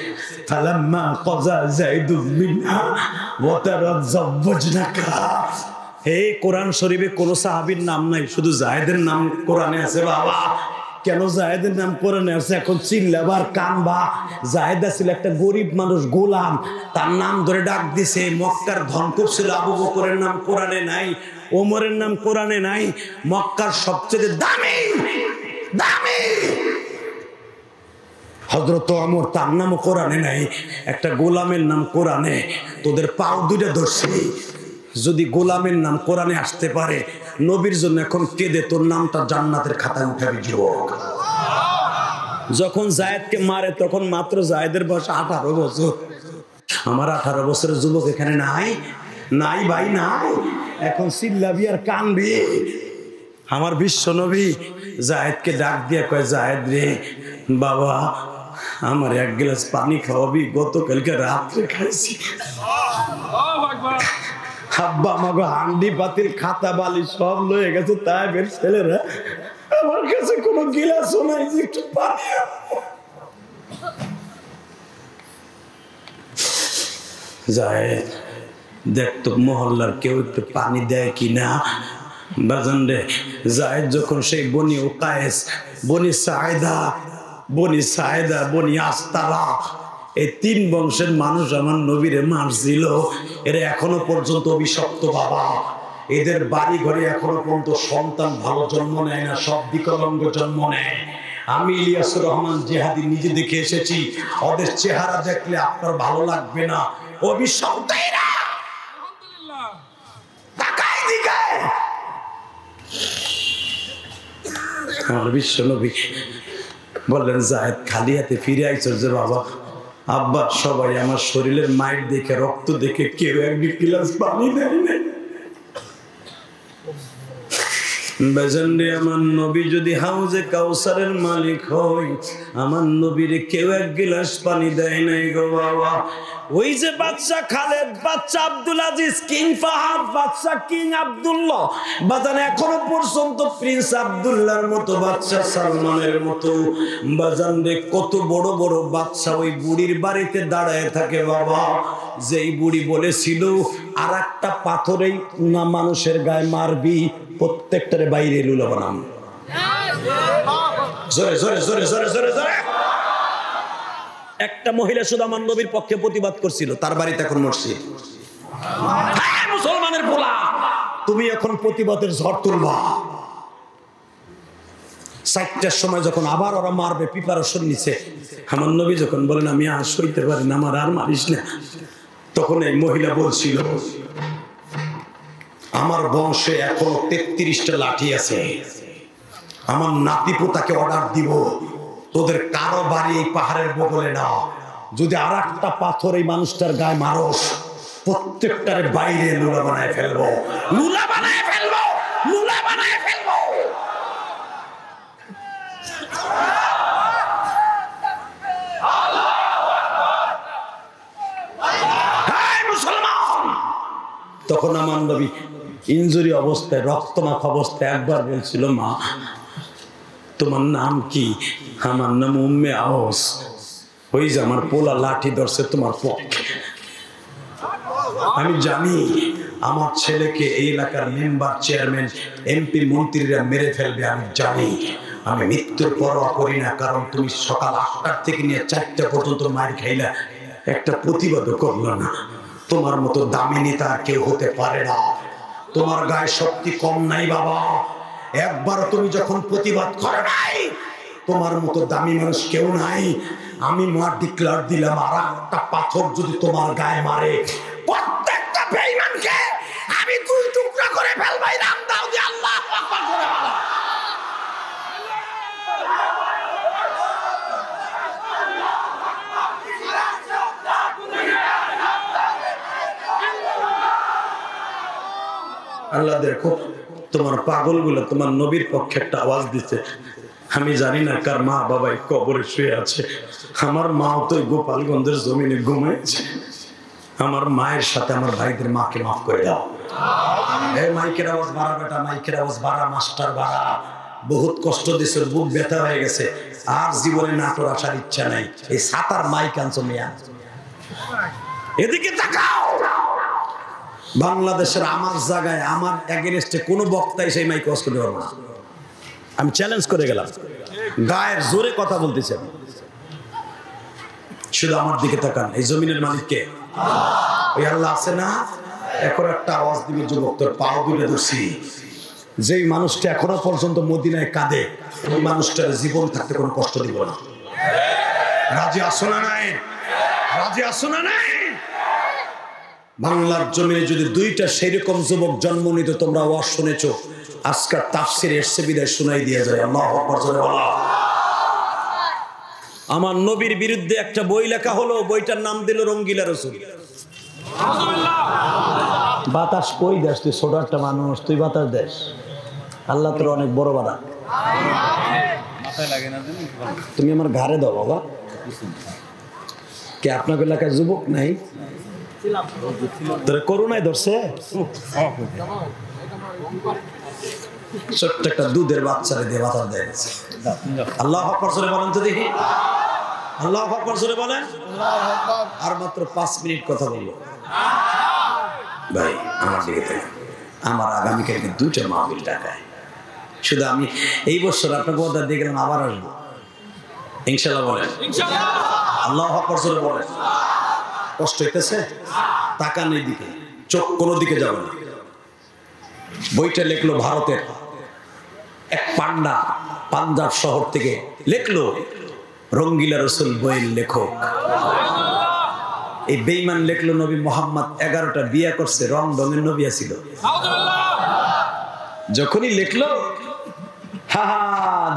[SPEAKER 1] ফালাম্মা ক্বাযা যায়েদুম মিনহা ওয়া তারাজ্জাওয়াজনাকা। এই কোরআন শরীফে কোন সাহাবীর নাম নাই, শুধু জায়েদের নাম কোরআনে আছে বাবা। কেন জায়েদের নাম কোরআনে আছে এখন চিল্লাবার কানবা। জায়েদা ছিল একটা গরিব মানুষ, গোলাম, তার নাম ধরে ডাক দিছে। মক্কার ধনকুব ছিল, আবু বকরের নাম কোরআনে নাই, ওমরের নাম কোরআনে নাই। মক্কার সবচেয়ে দামি দামি হযরত ওমর, তার নাম কোরআনে নাই। একটা গোলামের নাম কোরআনে। তোদের পাও 2টা ধরছি, যদি গোলামের নাম কোরআনে আসতে পারে, নবীর জন্য এখন কেঁদে তোর নামটা জান্নাতের খাতায় উঠাবি যুবক। যখন জায়েদকে মারে তখন মাত্র জায়েদের বয়স 18 বছর। আমার 18 বছরের যুবক এখানে নাই, নাই ভাই নাই। এখন চিল্লাবি আর কানবি। আমার বিশ্ব নবী জায়েদকে ডাক দিয়ে কয়, জায়েদ রে বাবা, আমার 1 গ্লাস পানি খাওয়াবি, গতকালকে রাত্রে খাইছি। আব্বা আমাকে হান্ডি পাতিল খাতা বালি সব লয়ে গেছে, তায়েবের ছেলেরা, আমার কাছে কোনো গিলাসও নাই যে একটু পানি। জায়েদ দেখতো মহল্লার কেউ একটু পানি দেয় কিনা। বাজান রে, জায়েদ যখন সেই বনি উকায়েস, বনি সায়েদা, বনি আস্তারা, এই 3 বংশের মানুষ আমার নবীরে মারছিল। এরা এখনো পর্যন্ত অভিশপ্ত বাবা। এদের বাড়ি ঘরে এখনো পর্যন্ত সন্তান ভালো জন্ম নেয় না, সব বিকলাঙ্গ জন্ম নেয়। আমি ইলিয়াসুর রহমান জিহাদি নিজে দেখে এসেছি। ওদের চেহারা দেখলে আপনার ভালো লাগবে না, অভিশপ্ত এরা। তাকাই দিকে আমার বিশ্ব নবী বললেন, জায়েদ খালি হাতে ফিরে আইছো যে বাবা? আব্বা, সবাই আমার শরীরের মাইট দেখে, রক্ত দেখে কেউ এক গ্লাস পানি দেয় না। বেজন্ডে আমার নবী যদি হাউজে কাউসারের মালিক হয়, আমার নবীর কেউ এক গ্লাস পানি দেয় নাই গো বাবা। ওই যে বাদশা খালেদ, বাদশা আব্দুল আজিজ, কিং ফাহাদ, বাদশা কিং আব্দুল্লাহ, বাজান এখনো পর্যন্ত প্রিন্স আব্দুল্লাহর মতো, বাদশা সালমানের মতো, বাজান রে কত বড় বড় বাদশা ওই বুড়ির বাড়িতে দাঁড়ায় থাকে বাবা। যেই বুড়ি বলেছিল আর একটা পাথরেই না মানুষের গায়ে মারবি, প্রত্যেকটারে বাইরে লুলা বানাম। জোরে জোরে জোরে জোরে জোরে জোরে। একটা মহিলা শুধু আমার নবীর পক্ষে প্রতিবাদ করছিল, তার বাড়িতে এখন মরছি। মুসলমানের পোলা, তুমি এখন প্রতিবাদের ঝড় তুলবা। 4টার সময় যখন আবার ওরা মারবে, প্রিপারেশন নিছে, আমার নবী যখন বলেন আমি আর সইতে পারি না, আমার আর মারিস না, তখন এই মহিলা বলছিল, আমার বংশে এখনো 33টা লাঠি আছে, আমার নাতি পোতাকে অর্ডার দিব, তোদের কারো বাড়ি এই পাহাড়ের বগলে না, যদি আর একটা পাথর এই মানুষটার গায়ে মারস, প্রত্যেকটার বাইরে লুলা বানায় ফেলবো, লুলা বানায় ফেলবো, লুলা বানায় ফেলবো। মুসলমান, তখন আমার নবী ইনজুরি অবস্থায়, রক্তমাখা অবস্থায় একবার বলছিল, মা তোমার নাম কি? আমার নাম উম্মে আওস। ওই যে আমার পোলা লাঠি ধরছে তোমার পক্ষে, আমি জানি আমার ছেলেকে এই এলাকার মেম্বার, চেয়ারম্যান, এমপি, মন্ত্রীরা মেরে ফেলবে, আমি জানি। আমি মৃত্যুর পরোয়া করি না, কারণ তুমি সকাল 8টা থেকে নিয়ে 4টা পর্যন্ত মার খাইলা, একটা প্রতিবাদও করলো না। তোমার মতো দামি নেতা আর কেউ হতে পারে না, তোমার গায়ে শক্তি কম নাই বাবা। একবার তুমি যখন প্রতিবাদ করো নাই, তোমার মতো দামি মানুষ কেউ নাই। আমি মার ডিক্লার দিলাম, আর একটা পাথর যদি তোমার গায়ে মারে, প্রত্যেকটা বেঈমানকে আমি 2 টুকরা করে ফেলবাই। নাম দাও যে আল্লাহু আকবার করে বলো। আল্লাহ দেখো, তোমার পাগলগুলো তোমার নবীর পক্ষে একটা আওয়াজ দিচ্ছে। আমি জানি না কার মা বাবা কবরে শুয়ে আছে। আমার মাও তো গোপালগঞ্জের জমিনে ঘুমাইছে। আমার মায়ের সাথে আমার ভাইদের মাকে মাফ করে দাও। এই মাইকের আওয়াজ বাড়া বেটা, মাইকের আওয়াজ বাড়া, মাস্টার বাড়া। বহুত কষ্ট দিছে, বুক ব্যথা হয়ে গেছে, আর জীবনে নাটোর আসার ইচ্ছা নাই। এই 7 মাইক আনছো মিয়া, এদিকে তাকাও। বাংলাদেশের আমার জায়গায়, আমার এগেইনস্টে কোনো বক্তাই সেই মাইক ওয়াজ করতে পারবো না। আমি চ্যালেঞ্জ করে গেলাম, গায়ের জোরে কথা বলতেছে। শুধু আমার দিকে তাকান, এই জমিনের মালিক কে? ওই আল্লাহ আছে না? এখন একটা আওয়াজ দিবে যুবক, তোর পাও দুলে ধরছি। যেই মানুষটা এখনো পর্যন্ত মদিনায় কাঁদে, ওই মানুষটার জীবন থাকতে কোনো কষ্ট দিব না। রাজি আসো না নাই? রাজি আসো না নাই? বাংলার জমিনে যদি 2টা সেরকম যুবক জন্ম নিত, তোমরা ওয়াজ শুনেছো, আজকাল তাফসির এসে বিদায় শোনাই দিয়ে যায়। আল্লাহু আকবার জোরে বলো। আমার নবীর বিরুদ্ধে একটা বই লেখা হলো, বইটার নাম দিল রঙ্গিলা রসুল। বাতাস কই দেশ? তুই ছোট একটা মানুষ, তুই বাতাস দেশ। আল্লাহ তোর অনেক বড় বাড়া। তুমি আমার ঘাড়ে দাও বাবা। কে আপনার এলাকায় যুবক নাই? তোরা করোনায় ধরছে? ছোট্ট একটা দুধের বাচ্চারে দিয়ে বাতাস দেয়। আল্লাহু আকবার জোরে বলেন তো দেখি। আল্লাহু আকবার জোরে বলেন। আর মাত্র 5 মিনিট কথা বলবো। ভাই আমার দিকে দেখেন, আমার আগামীকালকে 2টা মাহফিল ঢাকায়। শুধু আমি এই বছর আপনাকে কথা দিয়ে গেলাম, আবার আসবো ইনশাল্লাহ। বলেন আল্লাহু আকবার জোরে বলেন। কষ্ট হইতেছে? তাকান এই দিকে, চোখ কোনো দিকে যাবে না। বইটা লিখলো ভারতের এক পান্ডা, পাঞ্জাব শহর থেকে লিখলো, রঙ্গিলা রসুল বইয়ের লেখক। এই বেঈমান লিখলো নবী মোহাম্মদ 11টা বিয়ে করছে, রং রঙের নবী ছিল। যখনই লিখলো, হা হা,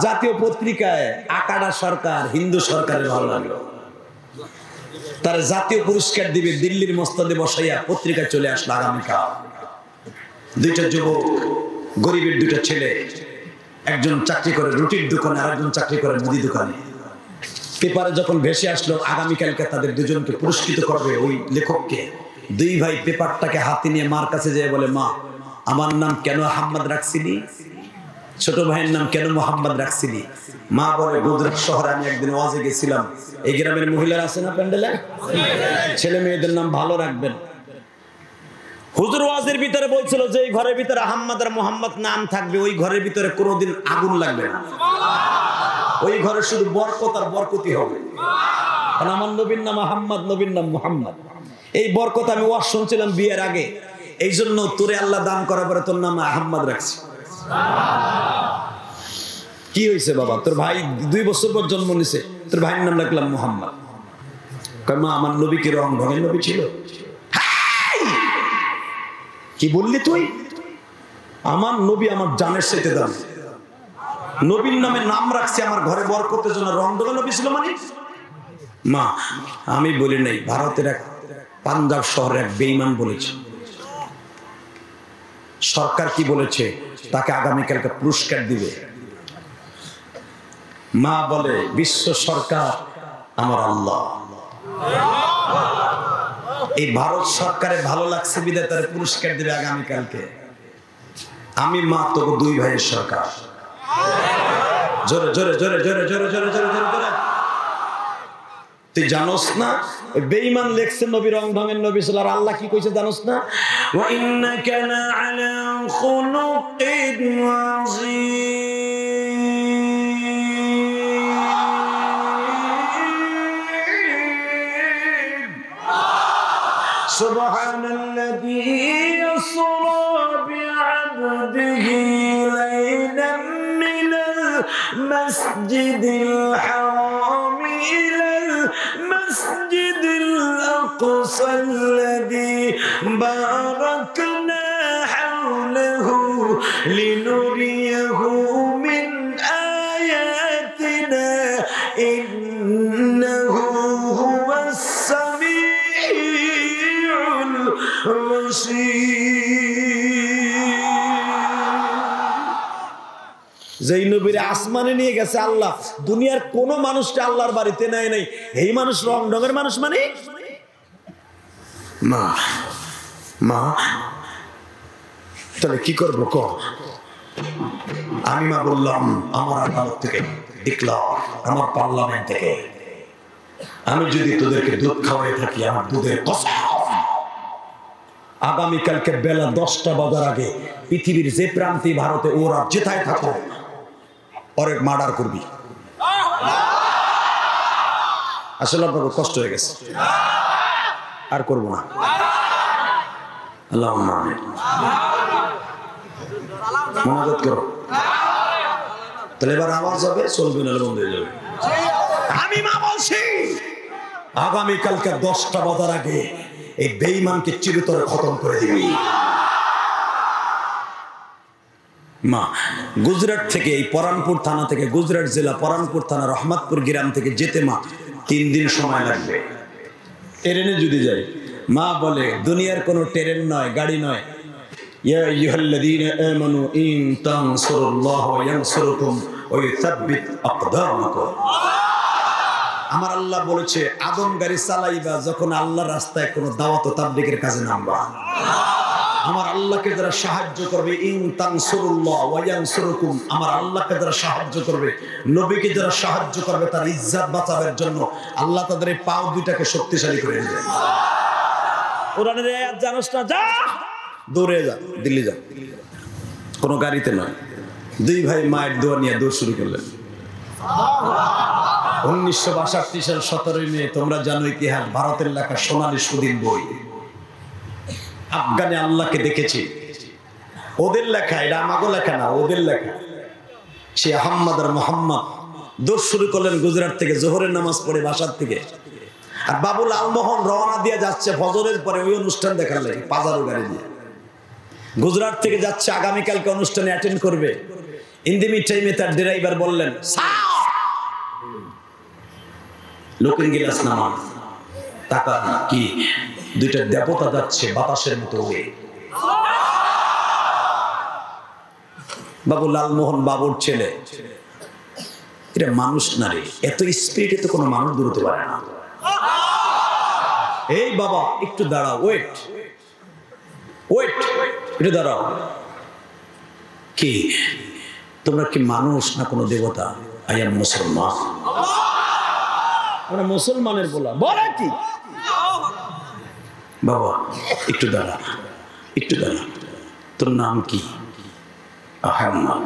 [SPEAKER 1] জাতীয় পত্রিকায় আকাড়া সরকার, হিন্দু সরকারের ভালো লাগলো, তার জাতীয় পুরস্কার দিবে, দিল্লির মসনদে বসাইয়া পত্রিকায় চলে আসলো আগামীকাল। 2টা যুবক, গরিবের 2টা ছেলে, একজন চাকরি করে রুটির দোকানে, আরেকজন চাকরি করে মুদি দোকানে। পেপারে যখন ভেসে আসলো আগামীকালকে তাদের দুজনকে পুরস্কৃত করবে ওই লেখককে, 2 ভাই পেপারটাকে হাতে নিয়ে মার কাছে যেয়ে বলে, মা আমার নাম কেন আহমদ রাখছিলি? ছোট ভাইয়ের নাম কেন মোহাম্মদ রাখছিলি? মা বলে, গুজরাট শহরে আমি একদিন ওয়াজে গেছিলাম, এই গ্রামের মহিলারা আছে না প্যান্ডেলে, ছেলে মেয়েদের নাম ভালো রাখবেন। হুজুর ওয়াজের ভিতরে বলছিল যে এই ঘরের ভিতরে আহমদ আর মোহাম্মদ নাম থাকবে, ওই ঘরের ভিতরে কোনোদিন আগুন লাগবে না, ওই ঘরে শুধু বরকত আর বরকতি হবে। কারণ আমার নবীর নাম আহমদ, নবীর নাম মোহাম্মদ। এই বরকত আমি ওয়াজ শুনছিলাম বিয়ের আগে, এই জন্য তোরে আল্লাহ দান করার পরে তোর নাম আহমদ রাখছি। কি হয়েছে বাবা, তোর ভাই 2 বছর পর জন্ম নিছে, তোর ভাইয়ের নাম রাখলাম মোহাম্মদ। মা আমার নবী কি রং ঢঙের নবী ছিল? কি বললি তুই? আমার নবী আমার জানের সাথে দাম, নবীর নামে নাম রাখছি, আমার ঘরে বরকতের জন্য, রং ঢঙের নবী ছিল মানে? মা আমি বলি নাই, ভারতের এক পাঞ্জাব শহরে এক বেঈমান বলেছে। সরকার কি বলেছে? তাকে আগামীকালকে পুরস্কার দিবে। মা বলে, বিশ্ব সরকার আমার আল্লাহ, এই ভারত সরকারে ভালো লাগছে বিধায় তার পুরস্কার দিবে আগামীকালকে। আমি মা তোকে 2 ভাইয়ের সরকার। জোরে জোরে জোরে জোরে জোরে জোরে জোরে জোরে জোরে। তুই জানোস না বেঈমান লেখছে নবী রং ঢঙের নবী ছিল, আর আল্লাহ কি কইছে জানোস না? ওয়া ইন্নাকা লাআলা খুলুকিন আযীম। সুবহানাল্লাযী ইয়াসরা বি'আবদিহি লাইলান মিনাল মাসজিদিল হারাম ইলাল মাসজিদিল আকসা আল্লাযী বারাকনা হাওলাহু লিনুরিয়াহু মিন আয়াতিনা ইন্নাহু হুয়াস সামিউল যেই নবীর আসমানে নিয়ে গেছে আল্লাহ, দুনিয়ার কোন মানুষটা আল্লাহর বাড়িতে নেয় নাই। এই মানুষ রং ঢঙের মানুষ মানে? মা মা তাহলে কি করবো ক? আমি মা বললাম, আমার আদালত থেকে দেখলাম, আমার পার্লামেন্ট থেকে, আমি যদি তোদেরকে দুধ খাওয়াই থাকি, আমার দুধের কসম, আগামীকালকে বেলা 10টা বাজার আগে পৃথিবীর যে প্রান্তে ভারতে ওরা যেথায় থাকো ওরে মার্ডার করবি। আসলে আপনার কষ্ট হয়ে গেছে, আর করবো না। আল্লাহুম্মা আমিন। মুনাজাত করো, তাহলে এবার আওয়াজ হবে, চলবে না বন্ধ হয়ে যাবে। আমি মা বলছি আগামীকালকে 10টা বাজার আগে এই বেঈমানকে চিরতরে খতম করে দিবি। মা গুজরাট থেকে, এই পরানপুর থানা থেকে, গুজরাট জেলা পরানপুর থানা রহমতপুর গ্রাম থেকে যেতে মা 3 দিন সময় লাগবে ট্রেনে যদি যাই। মা বলে, দুনিয়ার কোনো ট্রেন নয়, গাড়ি নয়। ইয়া আইয়ুহাল্লাযীনা আমানু ইন তানসুরুল্লাহ ওয়া ইয়ানসুরকুম ওয়া ইউসাব্বিত আকদামাকুম। আমার আল্লাহ বলেছে, আদম গাড়ি চালাইবা যখন আল্লাহর রাস্তায় কোনো দাওয়াত ও তাবলীগের কাজে নামবা, আমার আল্লাহকে যারা সাহায্য করবে, ইন তানসুরুল্লাহ ওয়া ইয়ানসুরকুম, আমার আল্লাহকে যারা সাহায্য করবে, নবীকে যারা সাহায্য করবে, তার ইজ্জত বাঁচানোর জন্য আল্লাহ তাদের এই পাও দুইটাকে শক্তিশালী করে দেবে। কোরআনের আয়াত জানোস না? যা দৌড়ে যা, দিল্লি যা, কোনো গাড়িতে নয়। দুই ভাই মায়ের দোয়া নিয়ে দৌড় শুরু করলেন। 1962 সাল 17 মে, তোমরা জানো ইতিহাস, ভারতের লেখা সোনালী সুদিন বই। আফগানে আল্লাহকে দেখেছি, ওদের লেখা, এটা আমাগো লেখা না, ওদের লেখা। সে আহম্মদ আর মোহাম্মদ দৌড় শুরু করলেন গুজরাট থেকে, জোহরের নামাজ পড়ে বাসার থেকে। আর বাবু লালমোহন রওনা দিয়ে যাচ্ছে ফজরের পরে ওই অনুষ্ঠান দেখার লাগে, পাজারো গাড়ি দিয়ে গুজরাট থেকে যাচ্ছে, আগামীকালকে অনুষ্ঠানে অ্যাটেন্ড করবে। ইন দি মিড টাইমে তার ড্রাইভার বললেন, লুকিং গ্লাস নামান, টাকা কি, দুইটা দেবতা যাচ্ছে বাতাসের মতো উড়ে। বাবু লালমোহন বাবুর ছেলে, এটা মানুষ না রে, এত স্পিডে তো কোনো মানুষ দৌড়তে পারে না। এই বাবা একটু দাঁড়াও, ওয়েট ওয়েট, একটু দাঁড়াও। কি তোমরা কি মানুষ না কোনো দেবতা? আই এম মুসলমান। আমরা মুসলমানের বলা কি? বাবা একটু দাঁড়া, একটু দাঁড়া, তোর নাম কি? আহম্মদ।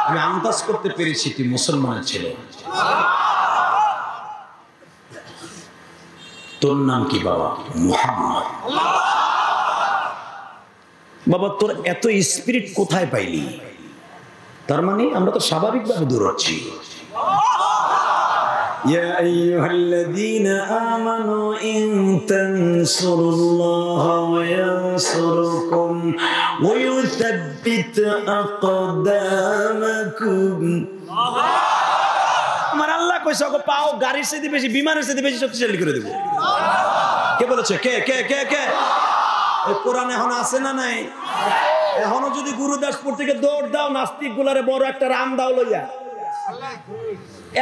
[SPEAKER 1] আমি আন্দাজ করতে পেরেছি তুই মুসলমানের ছেলে। তোর নাম কি বাবা? মুহাম্মদ। বাবা তোর এত স্পিরিট কোথায় পাইলি? তার মানে আমরা তো স্বাভাবিকভাবে দৌড়াচ্ছি। ইয়া আইয়ুহাল্লাযীনা আমানু ইন তানসুরুল্লাহা ওয়া ইয়ানসুরকুম ওয়া ইউসাব্বিত আকদামাকুম। আমার আল্লাহ কইছে ওগো পাও গাড়ির চেয়ে বেশি, বিমানের চেয়ে বেশি শক্তিশালী করে দেব। কে বলেছে? কে কে কে কে? এই কোরআন এখন আছে না নাই? এখনো যদি গুরুদাসপুর থেকে দৌড় দাও, নাস্তিক গুলারে বড় একটা রাম দাও লইয়া,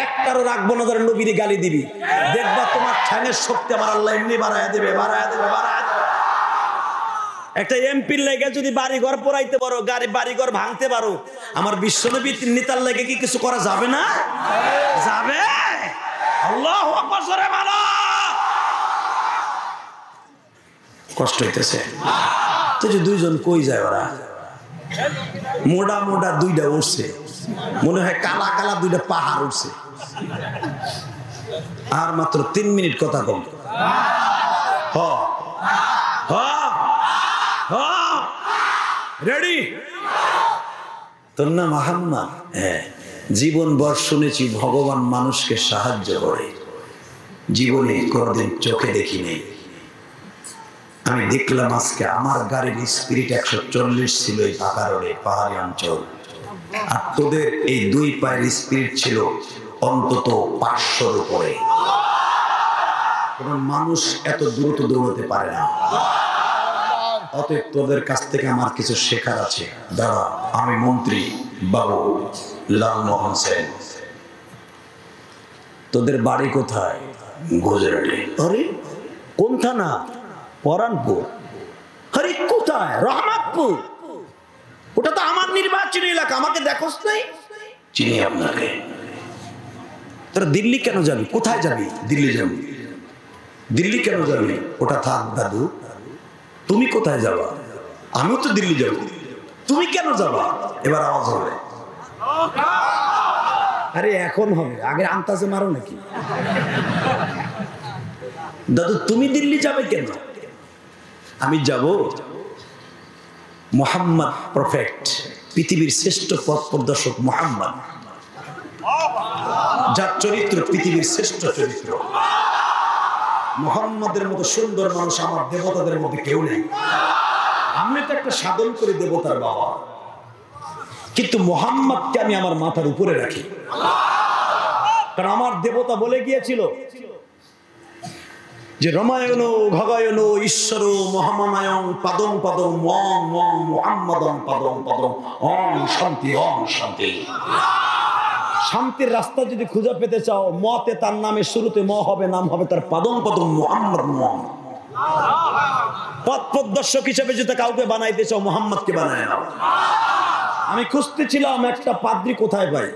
[SPEAKER 1] একটারও রাখবো না, ধরে নবীরে গালি দিবি, দেখবা তোমার ঠ্যাঙের শক্তি আমার আল্লাহ এমনি বাড়ায় দেবে, বাড়ায় দেবে, বাড়ায় দেবে। একটা এমপির লেগে যদি বাড়িঘর পোড়াইতে পারো, বাড়িঘর ভাঙতে পারো, আমার বিশ্বনবী নেতার লেগে কি কিছু করা যাবে না? যাবে। আল্লাহু আকবার জোরে বলো। কষ্ট হইতেছে তো যে দুইজন কই যায় ওরা? মোটা মোটা দুইটা উঠছে, মনে হয় কালা কালা দুইটা পাহাড় উঠছে। আর মাত্র 3 মিনিট কথা কম। রেডি? তোর নাম মুহাম্মদ? হ্যাঁ। জীবন ভর শুনেছি ভগবান মানুষকে সাহায্য করে, জীবনে কোনদিন চোখে দেখি নেই। আমি দেখলাম আজকে আমার গাড়ির স্পিরিট 140 ছিল এই ঢাকা রোডে, পাহাড়ি অঞ্চল, আর তোদের এই 2 পায়ের স্পিরিট ছিল অন্তত 500-র উপরে। কোন মানুষ এত দ্রুত দৌড়াতে পারে না। অতএব তোদের কাছ থেকে আমার কিছু শেখার আছে। দাঁড়া, আমি মন্ত্রী বাবু লালমোহন সেন। তোদের বাড়ি কোথায়? গুজরাটে। আরে কোন থানা? পরানপুর। আরে কোথায়? রহমতপুর। ওটা তো আমার নির্বাচনী এলাকা, আমাকে দেখোস নাই? চিনি আপনাকে। তোরা দিল্লি কেন যাবি? কোথায় যাবি? দিল্লি যাবি। দিল্লি কেন যাবি? ওটা থাক দাদু, তুমি কোথায় যাবা? আমিও তো দিল্লি যাব। তুমি কেন যাবা? এবার আওয়াজ হবে। আরে এখন হবে, আগে আন্তাজে মারো নাকি? দাদু তুমি দিল্লি যাবে কেন? আমি যাব। মুহাম্মদ প্রফেট, পৃথিবীর শ্রেষ্ঠ পথ প্রদর্শক মুহাম্মদ, যার চরিত্র পৃথিবীর শ্রেষ্ঠ চরিত্র। মুহাম্মদের মতো সুন্দর মানুষ আমার দেবতাদের মধ্যে কেউ নেই। আমি তো একটা সাধন করে দেবতার বাবা, কিন্তু মুহাম্মদকে আমি আমার মাথার উপরে রাখি, কারণ আমার দেবতা বলে গিয়েছিল যে রমায়ণ ভগায়ন ঈশ্বর মহামায়ং পাদং পাদং ওং ওং মুহাম্মাদং পাদং পাদং ওং শান্তি ওং শান্তি। শান্তির রাস্তা যদি খুঁজে পেতে চাও, মতে তার নামে শুরুতে ম হবে, নাম হবে তার পাদং পাদং মুহাম্মদ মুহাম্মদ। পথ প্রদর্শক হিসেবে যদি কাউকে বানাইতে চাও, মুহাম্মদকে বানায় নাও। আমি খুঁজতেছিলাম একটা পাদ্রী কোথায় পাই,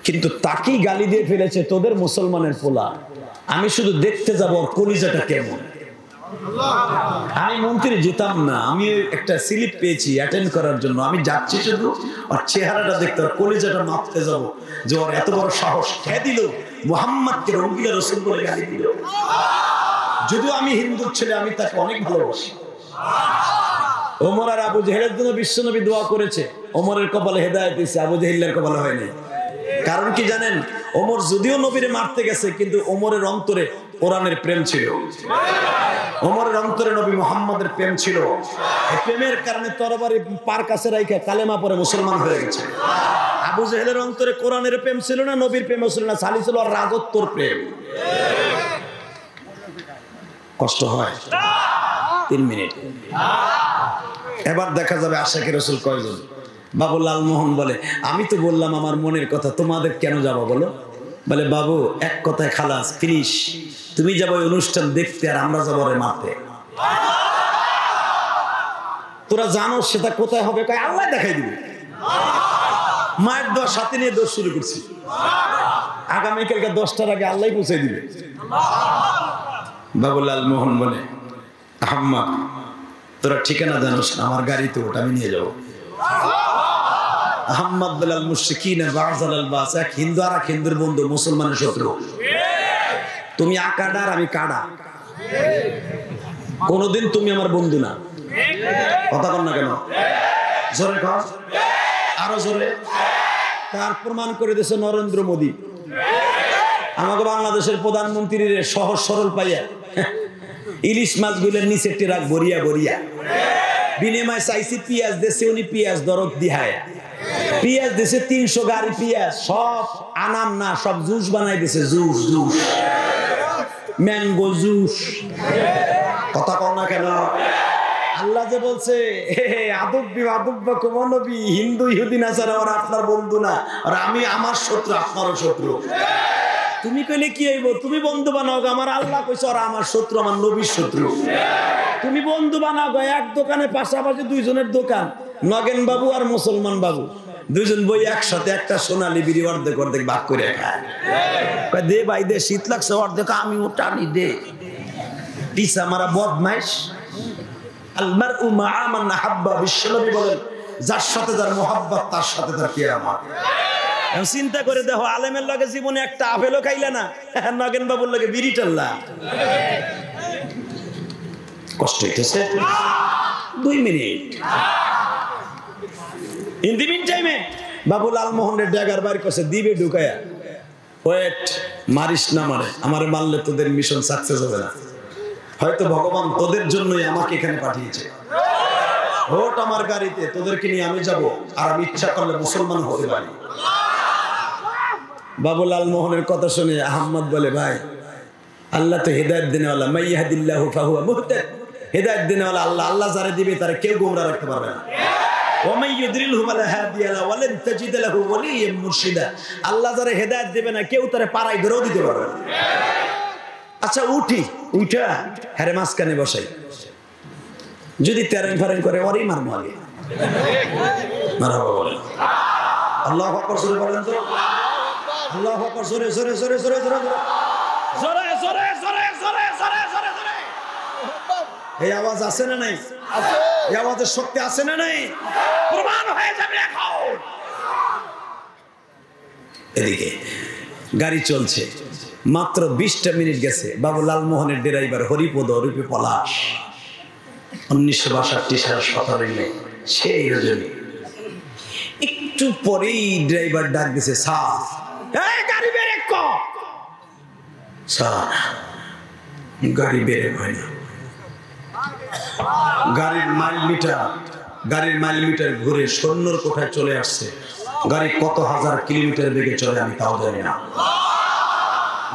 [SPEAKER 1] কিন্তু তাকেই গালি দিয়ে ফেলেছে তোদের মুসলমানের পোলা। আমি শুধু দেখতে যাবো কলিজাটা কেমন। আমি মন্ত্রী যেতাম না, আমি একটা স্লিপ পেয়েছি অ্যাটেন্ড করার জন্য, আমি যাচ্ছি শুধু আর চেহারাটা দেখতে, আর কলিজাটা মাপতে যাব যে ওর এত বড় সাহস, কে দিল মুহাম্মদকে রঙ্গিলা রসুল বলে গালি দিল। যদিও আমি হিন্দুর ছেলে, আমি তাকে অনেক ভালোবাসি। ওমর আর আবু জেহেলের জন্য বিশ্বনবী দোয়া করেছে, ওমরের কপালে হেদায়েত দিয়েছে, আবু জেহেলের কপালে হয়নি। কারণ কি জানেন? ওমর যদিও নবীরে মারতে গেছে, কিন্তু ওমরের অন্তরে কোরআনের প্রেম ছিল, ওমরের অন্তরে নবী মুহাম্মদের প্রেম ছিল। এই প্রেমের কারণে তরবারি পার কাছে রাইখা কালেমা পরে মুসলমান হয়ে গেছে। আবু জেহেলের অন্তরে কোরআনের প্রেম ছিল না, নবীর প্রেম ছিল না, খালি ছিল রাজত্বর প্রেম। কষ্ট হয় 3 মিনিট। এবার দেখা যাবে আশাকে রসুল কয়জন। বাবু লালমোহন বলে, আমি তো বললাম আমার মনের কথা, তোমাদের কেন যাবো বলো? বলে, বাবু এক কথায় খালাস, ফিনিশ। তুমি যাবো অনুষ্ঠান দেখতে, আর আমরা যাবো রে মারতে। তোরা জানো সেটা কোথায় হবে? কয় আল্লাহ দেখাই দিবে। মায়ের দোয়া সাথে নিয়ে দোষ শুরু করছি, আগামীকালকে 10টার আগে আল্লাহ পৌঁছে দিবে। বাবু লালমোহন বলে, আহম্মদ তোরা ঠিকানা জানোস না, আমার গাড়িতে ওটা আমি নিয়ে যাবো। আহম্মদ বেলাল মুশরিকিন বাজালাল বাস, এক হিন্দু আর এক হিন্দুর বন্ধু, মুসলমানের শত্রু। তুমি আকাডা আর আমি কাডা, কোনদিন তুমি আমার বন্ধু না। কথা কর না কেন? জোরে কর, আরো জোরে। তার প্রমাণ করে দিয়েছে নরেন্দ্র মোদী। আমাকে বাংলাদেশের প্রধানমন্ত্রীর সহজ সরল পাইয়া ইলিশ মাছগুলোর নিচে টেরাক ভরিয়া ভরিয়া বিনিময় চাইছি পিঁয়াজ দেশে, উনি পিঁয়াজ দরদ দিহায় পিঁয়াজ দেশে 300 গাড়ি পিঁয়াজ, সব আনাম না, সব জুস বানাই দিছে, জুস জুস, ম্যাঙ্গো জুস। কথা কর না কেন? আল্লাহ যে বলছে হিন্দু ইহুদি না ছাড়া ওরা আপনার বন্ধু না, আর আমি আমার শত্রু, আপনারও শত্রু। তুমি কইলে কি হইব? তুমি বন্ধু বানাও, আমার আল্লাহ কইছে ওরা আমার শত্রু, আমার নবীর শত্রু। তুমি বন্ধু বানাও, এক দোকানে পাশাপাশি দুইজনের দোকান, নগেন বাবু আর মুসলমান বাবু, দুইজন বই একসাথে একটা সোনালী বিড়ি অর্ধেক অর্ধেক ভাগ করে খায়। দে ভাই দে, শীত লাগছে, অর্ধেক আমি ওটা আনি দে। পিসা মারা বদমাইশ। আলমার উমা আমান হাব্বা, বিশ্বনবী বলেন যার সাথে যার মোহাব্বত তার সাথে তার কিয়ামত। চিন্তা করে দেখো, আলেমের লগে জীবনে একটা আপেলও খাইলে না, নগেন বাবুর লগে বিড়ি টাল্লা। কষ্ট হইতেছে। 2 মিনিট। ইন দি মিন টাইমে বাবু লালমোহনের ড্যাগার বাইর করছে, দিবে ঢুকায়া, ওয়েট, মারিস না মারে, আমারে মারলে তোদের মিশন সাকসেস হবে না। হয়তো ভগবান তোদের জন্যই আমাকে এখানে পাঠিয়েছে। ওট আমার গাড়িতে, তোদেরকে নিয়ে আমি যাব, আর আমি ইচ্ছা করলে মুসলমান হতে পারি। বাবু লালমোহনের কথা শুনে আহম্মদ বলে, ভাই আল্লাহ তো হেদায়েত দেনেওয়ালা, মাইয়াহদিল্লাহু ফাহুয়া মুহতাদ। হেদায়েত দেনেওয়ালা আল্লাহ, আল্লাহ যারে দিবে তারে কেউ গোমরা রাখতে পারবে না। ওয়া মান ইউদ্রিলহু ফালা হাদিয়া লাহু ওয়া লান তাজিদ লাহু ওয়ালিয়্যান মুরশিদা। আল্লাহ যারে হেদায়েত দিবে না, কেউ তারে পাড়ায় ধরেও দিতে পারবে না। আচ্ছা উঠি, উঠা হ্যারে মাঝখানে বসাই, যদি তেরেন ফারেন করে ওরই মারমু আগে। মারহাবা বলেন, আল্লাহু আকবার জোরে বলেন তো, আল্লাহু আকবার জোরে জোরে জোরে জোরে জোরে জোরে জোরে জোরে জোরে জোরে জোরে জোরে জোরে। এই আওয়াজ আছে না নাই? আছে। এই আওয়াজের শক্তি আছে না নাই? প্রমাণ হয়ে যাবে এখন। এদিকে গাড়ি চলছে, মাত্র 20টা মিনিট গেছে। বাবু লালমোহনের ড্রাইভার হরিপদ রূপে পলাশ, 1962 সালের 17 মে, সেই রজনী। একটু পরেই ড্রাইভার ডাক দিছে, স্যার গাড়ি ব্রেক কর। স্যার গাড়ি ব্রেক হয় না, গাড়ির মাইল মিটার ঘুরে সৈন্যর কোঠায় চলে আসছে। গাড়ি কত হাজার কিলোমিটার বেগে চলে আমি তাও জানি না।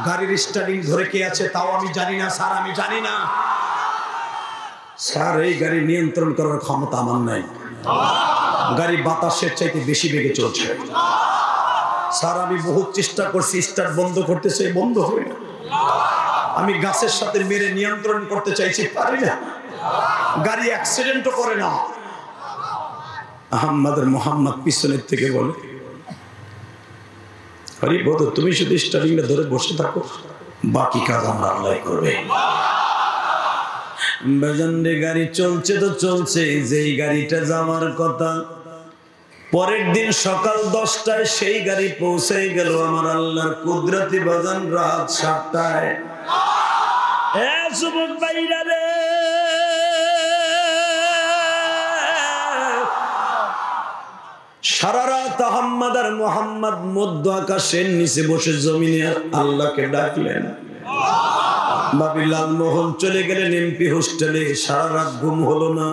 [SPEAKER 1] গাড়ির স্টার্টিং ধরে কে আছে তাও আমি জানি না। স্যার আমি জানি না স্যার, এই গাড়ি নিয়ন্ত্রণ করার ক্ষমতা আমার নাই। গাড়ি বাতাসের চাইতে বেশি বেগে চলছে। স্যার আমি বহুত চেষ্টা করছি, স্টার্ট বন্ধ করতে চাই, বন্ধ হয় না। আমি গাছের সাথে মেরে নিয়ন্ত্রণ করতে চাইছি, পারি না। গাড়ি অ্যাক্সিডেন্টও করে না। মোহাম্মদ পিছনের থেকে বলে, হরিপদ তুমি শুধু স্টারিংটা ধরে বসে থাকো, বাকি কাজ আমরা আল্লাহ করবে। বাজানরে গাড়ি চলছে তো চলছে, যেই গাড়িটা যাওয়ার কথা পরের দিন সকাল 10টায় সেই গাড়ি পৌঁছে গেল আমার আল্লাহর কুদরতি বাজান রাত 7টায়। এ যুবক ভাইরা রে, সারা রাত আহম্মদ আর মোহাম্মদ মধ্য আকাশের নিচে বসে জমিনে আল্লাহকে ডাকলেন। বাবি লালমোহন চলে গেলেন এমপি হোস্টেলে, সারা রাত ঘুম হলো না।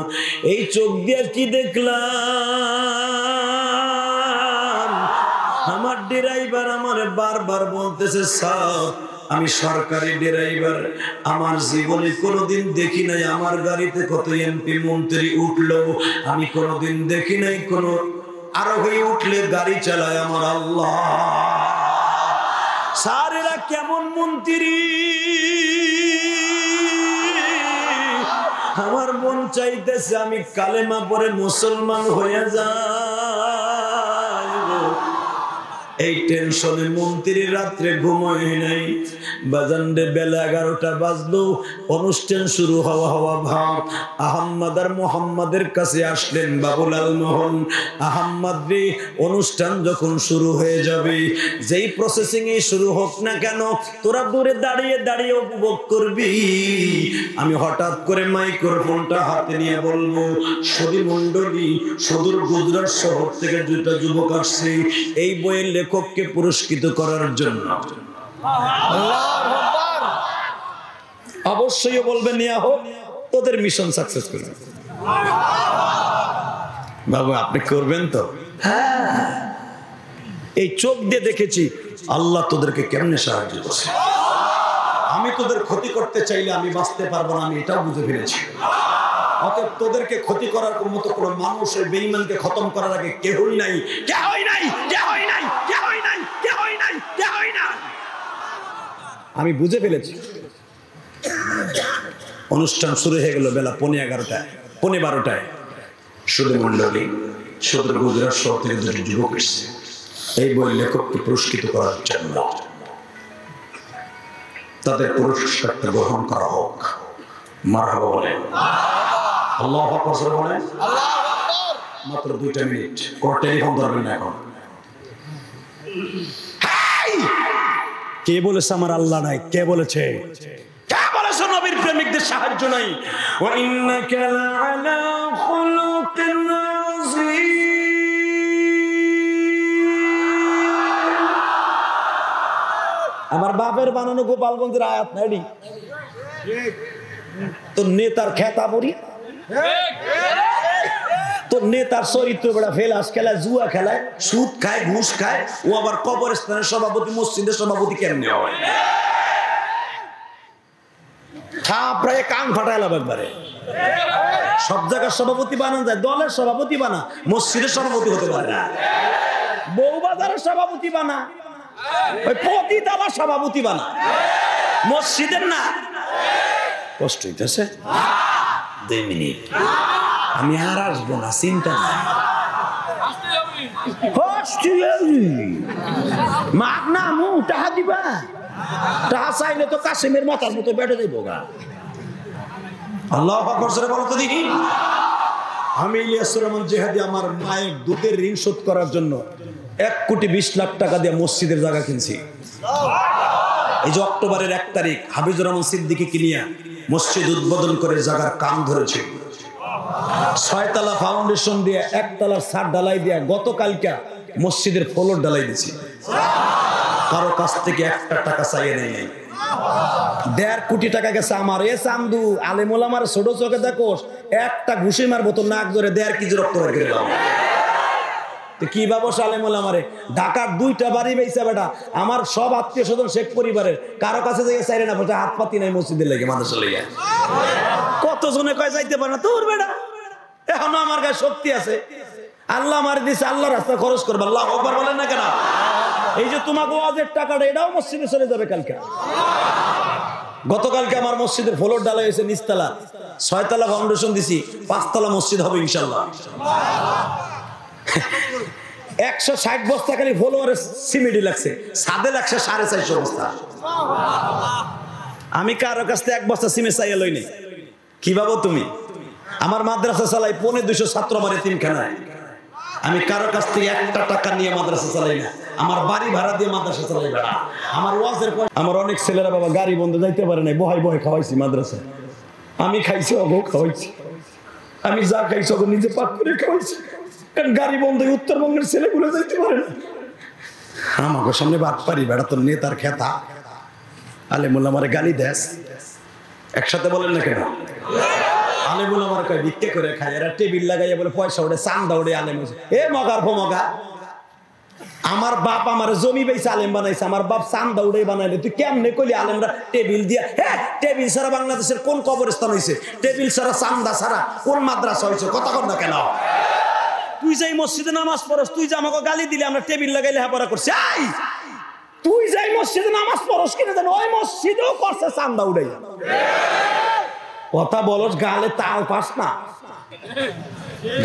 [SPEAKER 1] এই চোখ দিয়ে কি দেখলাম, আমার ড্রাইভার আমার বারবার বলতেছে স্যার আমি সরকারি ড্রাইভার, আমার জীবনে কোনোদিন দেখি নাই আমার গাড়িতে কত এমপি মন্ত্রী উঠলো, আমি কোনোদিন দেখি নাই কোনো আরোহী উঠলে গাড়ি চালায় আমার আল্লাহ। স্যার এরা কেমন মন্ত্রী, আমার মন চাইতেছে আমি কালেমা পড়ে মুসলমান হয়ে যাই। এই টেনশনে মন্ত্রী রাত্রে ঘুমোয় নাই। বাজানরে বেলা 11টা বাজলো, অনুষ্ঠান শুরু হওয়া ভাব। আহম্মদ আর মোহাম্মদের কাছে আসলেন বাবুলাল মোহন। আহম্মদ রে, অনুষ্ঠান যখন শুরু হয়ে যাবে, যেই প্রসেসিং এ শুরু হোক না কেন, তোরা দূরে দাঁড়িয়ে দাঁড়িয়ে উপভোগ করবি। আমি হঠাৎ করে মাইক্রোফোনটা হাতে নিয়ে বলবো, সুধী মণ্ডলী, সুদূর গুজরাট শহর থেকে দুটা যুবক আসছে এই বইয়ের লেখককে পুরস্কৃত করার জন্য। অবশ্যই বলবেন নিয়ে হোক, তোদের মিশন সাকসেস করবে। বাবু আপনি করবেন তো? হ্যাঁ, এই চোখ দিয়ে দেখেছি আল্লাহ তোদেরকে কেমনে সাহায্য করছে। আমি তোদের ক্ষতি করতে চাইলে আমি বাঁচতে পারবো না, আমি এটাও বুঝে ফেলেছি। অতএব তোদেরকে ক্ষতি করার মতো কোনো মানুষের বেঈমানকে খতম করার আগে কেউই নাই, কেউই নাই, কেউই নাই, কেউই নাই, কেউই নাই, কেউই নাই। আমি বুঝে ফেলেছি। অনুষ্ঠান শুরু হয়ে গেল বেলা 11:15 সুধী মণ্ডলী, সুদূর গুজরাট শহর থেকে দুটি যুবক এসেছে এই বইয়ের লেখককে পুরস্কৃত করার জন্য। তাদের পুরস্কারটা গ্রহণ করা হোক। মারহাবা বলেন, আল্লাহু আকবার বলেন। মাত্র 2টা মিনিট, কোন টেলিফোন ধরবেন না এখন। কে বলেছে আমার আল্লাহ নাই? কে বলেছে? কে বলেছে নবীর প্রেমিকদের সাহায্য নাই? ওয়া ইন্নাকা লাআলা খুলুকিন আযীম। আমার বাপের বানানো গোপালগঞ্জের আয়াত নাই তো নেতার খেতা পড়ি, তো নেতার চরিত্র বেড়া ফেলাস খেলায়, জুয়া খেলায়, সুদ খায়, ঘুষ খায়, ও আবার কবরস্থানের সভাপতি, মসজিদের সভাপতি কেমনে হয়? প্রায় কান ফাটাইলাম একবারে। সব জায়গার সভাপতি বানানো যায়, দলের সভাপতি বানা, মসজিদের সভাপতি হতে পারে না। বউবাজারের সভাপতি বানা, ওই পতিতালার সভাপতি বানা, মসজিদের না। কষ্ট হইতেছে? 2 মিনিট, আমি আর আসবো না, চিন্তা নাই। মাগ না মু টাহা দিবা, টাহা চাইলে তো কাসিমের মাথার মতো বেড়ে দেবো গা। আল্লাহু আকবার বলো তো দেখি। আমি ইলিয়াস রহমান জিহাদি আমার মায়ের দুধের ঋণ শোধ করার জন্য 1,20,00,000 টাকা দিয়ে মসজিদের জায়গা কিনছি। এই যে অক্টোবরের 1 তারিখ হাফিজুর রহমান সিদ্দিকী কিনিয়া মসজিদ উদ্বোধন করে জায়গার কাম ধরেছে। 6 তলা ফাউন্ডেশন দিয়ে 1 তলার ছাদ ঢালাই দিয়া গতকালকে মসজিদের ফ্লোর ঢালাই দিয়েছি। কারো কাছ থেকে 1 টাকা চাইয়ে নেই। 1.5 কোটি টাকা গেছে আমার। এ চান্দু আলেমুল আমার ছোট চোখে দেখোস, একটা ঘুষি মারবো তো নাক ধরে 1.5 কেজি রক্ত বের করে দিলাম। কি ব্যবসা আলেমুল আমারে? ঢাকার 2টা বাড়ি বেচা বেটা, আমার সব আত্মীয় স্বজন শেখ পরিবারের, কারো কাছে যাই চাইরে না বসে হাত পাতি নাই মসজিদের লেগে, মাদ্রাসা লেগে। কতজনে কয় যাইতে পারে না তোর বেটা, এখনো আমার গায়ে শক্তি আছে। আল্লাহ আমার দিছে, আল্লাহ রাস্তা খরচ করবে। আল্লাহু আকবার বলেন না কেন? এই যে তোমাকে ওয়াজের টাকাটা এটাও মসজিদে চলে যাবে কালকে। গতকালকে আমার মসজিদের ফ্লোর ঢালাই হয়েছে, নিচতলা 6 তলা ফাউন্ডেশন দিছি, 5 তলা মসজিদ হবে ইনশাআল্লাহ। 160 বস্তা খালি ফলোয়ারের সিমেন্ট লাগছে, ছাদে লাগছে 450 বস্তা। আমি কারো কাছ থেকে 1 বস্তা সিমেন্ট চাইয়া লই নাই। কি ভাবো তুমি? আমার মাদ্রাসা চালাই 250 ছাত্র আমার এতিমখানায়। আমি কারো কাছ থেকে 1 টাকা নিয়ে মাদ্রাসা চালাই না। আমার বাড়ি ভাড়া দিয়ে মাদ্রাসা চালাই না। আমার ওয়াজের পর আমার অনেক ছেলেরা বাবা গাড়ি বন্ধ যাইতে পারে না, বহাই বহাই খাওয়াইছি মাদ্রাসায়। আমি খাইছি, অগো খাওয়াইছি। আমি যা খাইছি অগো নিজে পাক করে খাওয়াইছি। কারণ গাড়ি বন্ধ উত্তরবঙ্গের ছেলেগুলো যাইতে পারে না। আমাকে সামনে বাদ পারি বেড়া তোর নেতার খেতা আলেমুল আমার গালি দেশ একসাথে বলেন না কেন? আলেমুল আমার কয় ভিক্ষে করে খায়, এরা টেবিল লাগাইয়া বলে পয়সা ওঠে চান্দা ওঠে আলেম হয়েছে। এ মগার ফমগা, আমার বাপ আমার জমি বেঁচে আলেম বানাইছে, আমার বাপ চান্দা উড়ে বানাইলে তুই কেমনে কইলি আলেমরা টেবিল দিয়া? হ্যাঁ, টেবিল ছাড়া বাংলাদেশের কোন কবরস্থান হয়েছে? টেবিল ছাড়া চান্দা ছাড়া কোন মাদ্রাসা হয়েছে? কথা কর না কেন? তুই যাই মসজিদে নামাজ পড়স, তুই যে আমাকে গালি দিলে আমরা টেবিল লাগাই লেখাপড়া করছি। তুই যাই মসজিদে নামাজ পড়স কিনা জানো, ওই মসজিদেও করছে চান্দা উড়াই। কথা বলস গালে তাল পাস না,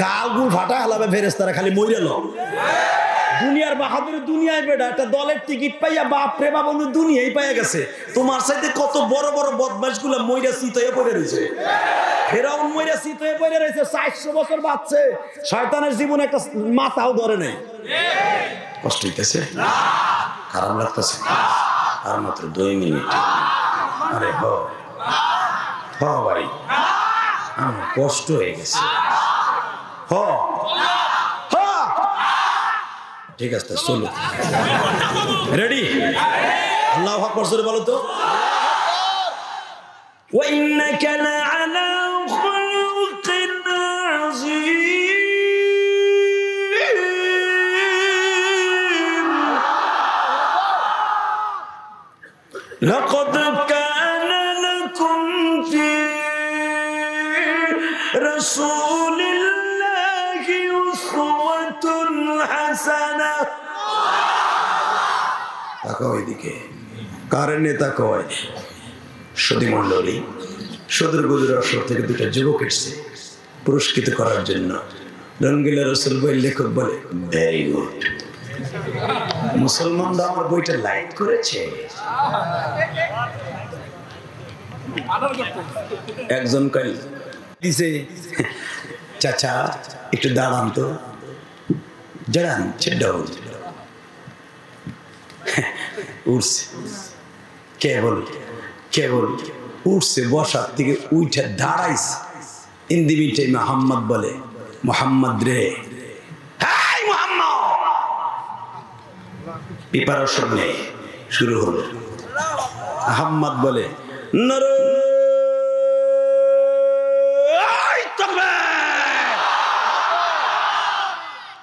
[SPEAKER 1] গাল গুল ফাটা হালাবে ফেরেস্তারা খালি মইরেল। দুনিয়ার বাহাদুর দুনিয়ায় বেড়া একটা দলের টিকিট পাইয়া বাপ রে বাপ বন্ধু দুনিয়াই পাইয়া গেছে। তোমার সাথে কত বড় বড় বদমাশ গুলা মইরা শীত হয়ে পড়ে রয়েছে। ফেরাউন মইরা শীত হয়ে পড়ে রয়েছে, 400 বছর বাঁচছে, শয়তানের জীবনে একটা মাথাও ধরে নেই। কষ্ট হইতেছে, খারাপ লাগতেছে, আর মাত্র 2 মিনিট। আরে হ ভাই, আমার কষ্ট হয়ে গেছে। ঠিক আছে চলো, রেডি? আল্লাহু আকবার জোরে বলো তো। ওয়া ইন্নাকা লা'আলা খুলুকিন আযীম। লাকাদ কানা লাকুম ফি রাসূলিল্লাহি উসওয়াতুন হাসানাহ। তাকাও এদিকে, কার নেতা কয়? সদী মণ্ডলী, সদর গুজর আসর থেকে 2টা যুবক এসেছে পুরস্কৃত করার জন্য। রঙ্গিলা রসুল বই লেখক বলে ভেরি গুড, মুসলমানরা আমার বইটা লাইক করেছে। একজন কয় দিছে, চাচা একটু দাঁড়ান তো, দাঁড়ান, ডাউন উঠছে, কেবল উঠছে, বসার থেকে উঠে দাঁড়াইছে। In the mean time Mohammad বলে, মোহাম্মদ রে, হাই মোহাম্মদ। প্রিপারেশন নেই, শুরু হলো। মোহাম্মদ বলে নরে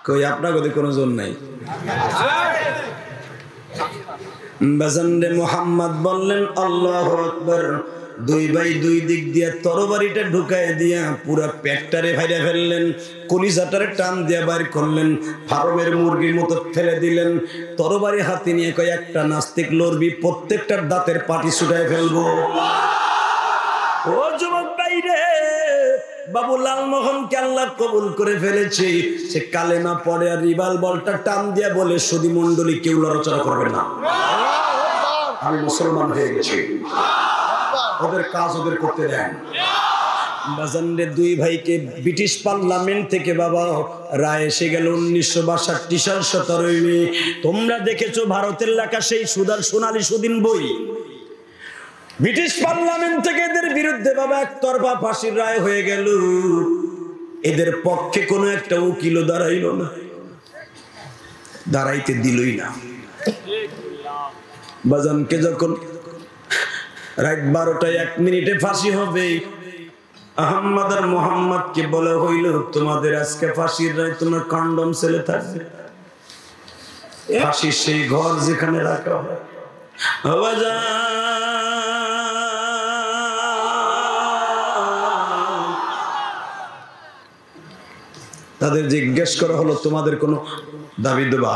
[SPEAKER 1] কই, আপনার কথা কোনো জোর নাই। বাজানরে মোহাম্মদ বললেন আল্লাহু আকবার। 2 ভাই 2 দিক দিয়ে তরবারিটা ঢুকায় দিয়া পুরা পেটটারে ফাইরা ফেললেন, কলিজাটারে টান দিয়া বাইর করলেন, ফার্মের মুরগির মতো ফেলে দিলেন। তরবারি হাতে নিয়ে কয় একটা নাস্তিক লড়বি, প্রত্যেকটার দাঁতের পাটি ছুটায় ফেলবো। ও যুবক ভাইরে, বাবু লালমোহনকে আল্লাহ কবুল করে ফেলেছে, সে কালেমা পড়ে আর রিভলভারটা টান দিয়া বলে সদী মণ্ডলী কেউ লড়াচড়া করবে না, আমি মুসলমান হয়ে গেছি, ওদের কাজ ওদের করতে দেন। বাজানরে 2 ভাইকে ব্রিটিশ পার্লামেন্ট থেকে বাবা রায় এসে গেল 1962 সাল 17 মে। তোমরা দেখেছো ভারতের লেখা সেই সোনালী সুদিন বই, ব্রিটিশ পার্লামেন্ট থেকে এদের বিরুদ্ধে বাবা একতরফা ফাঁসির রায় হয়ে গেল। এদের পক্ষে কোনো একটা উকিলও দাঁড়াইল না, দাঁড়াইতে দিলই না। বাজানকে যখন রাত 12টায় 1 মিনিটে ফাঁসি হবে, আহম্মদ আর মোহাম্মদকে বলা হইল তোমাদের আজকে ফাঁসির রায়, তোমার কন্ডম ছেলে থাকবে। ফাঁসির সেই ঘর যেখানে রাখা হয়, তাদের জিজ্ঞেস করা হলো তোমাদের কোনো দাবি দেওয়া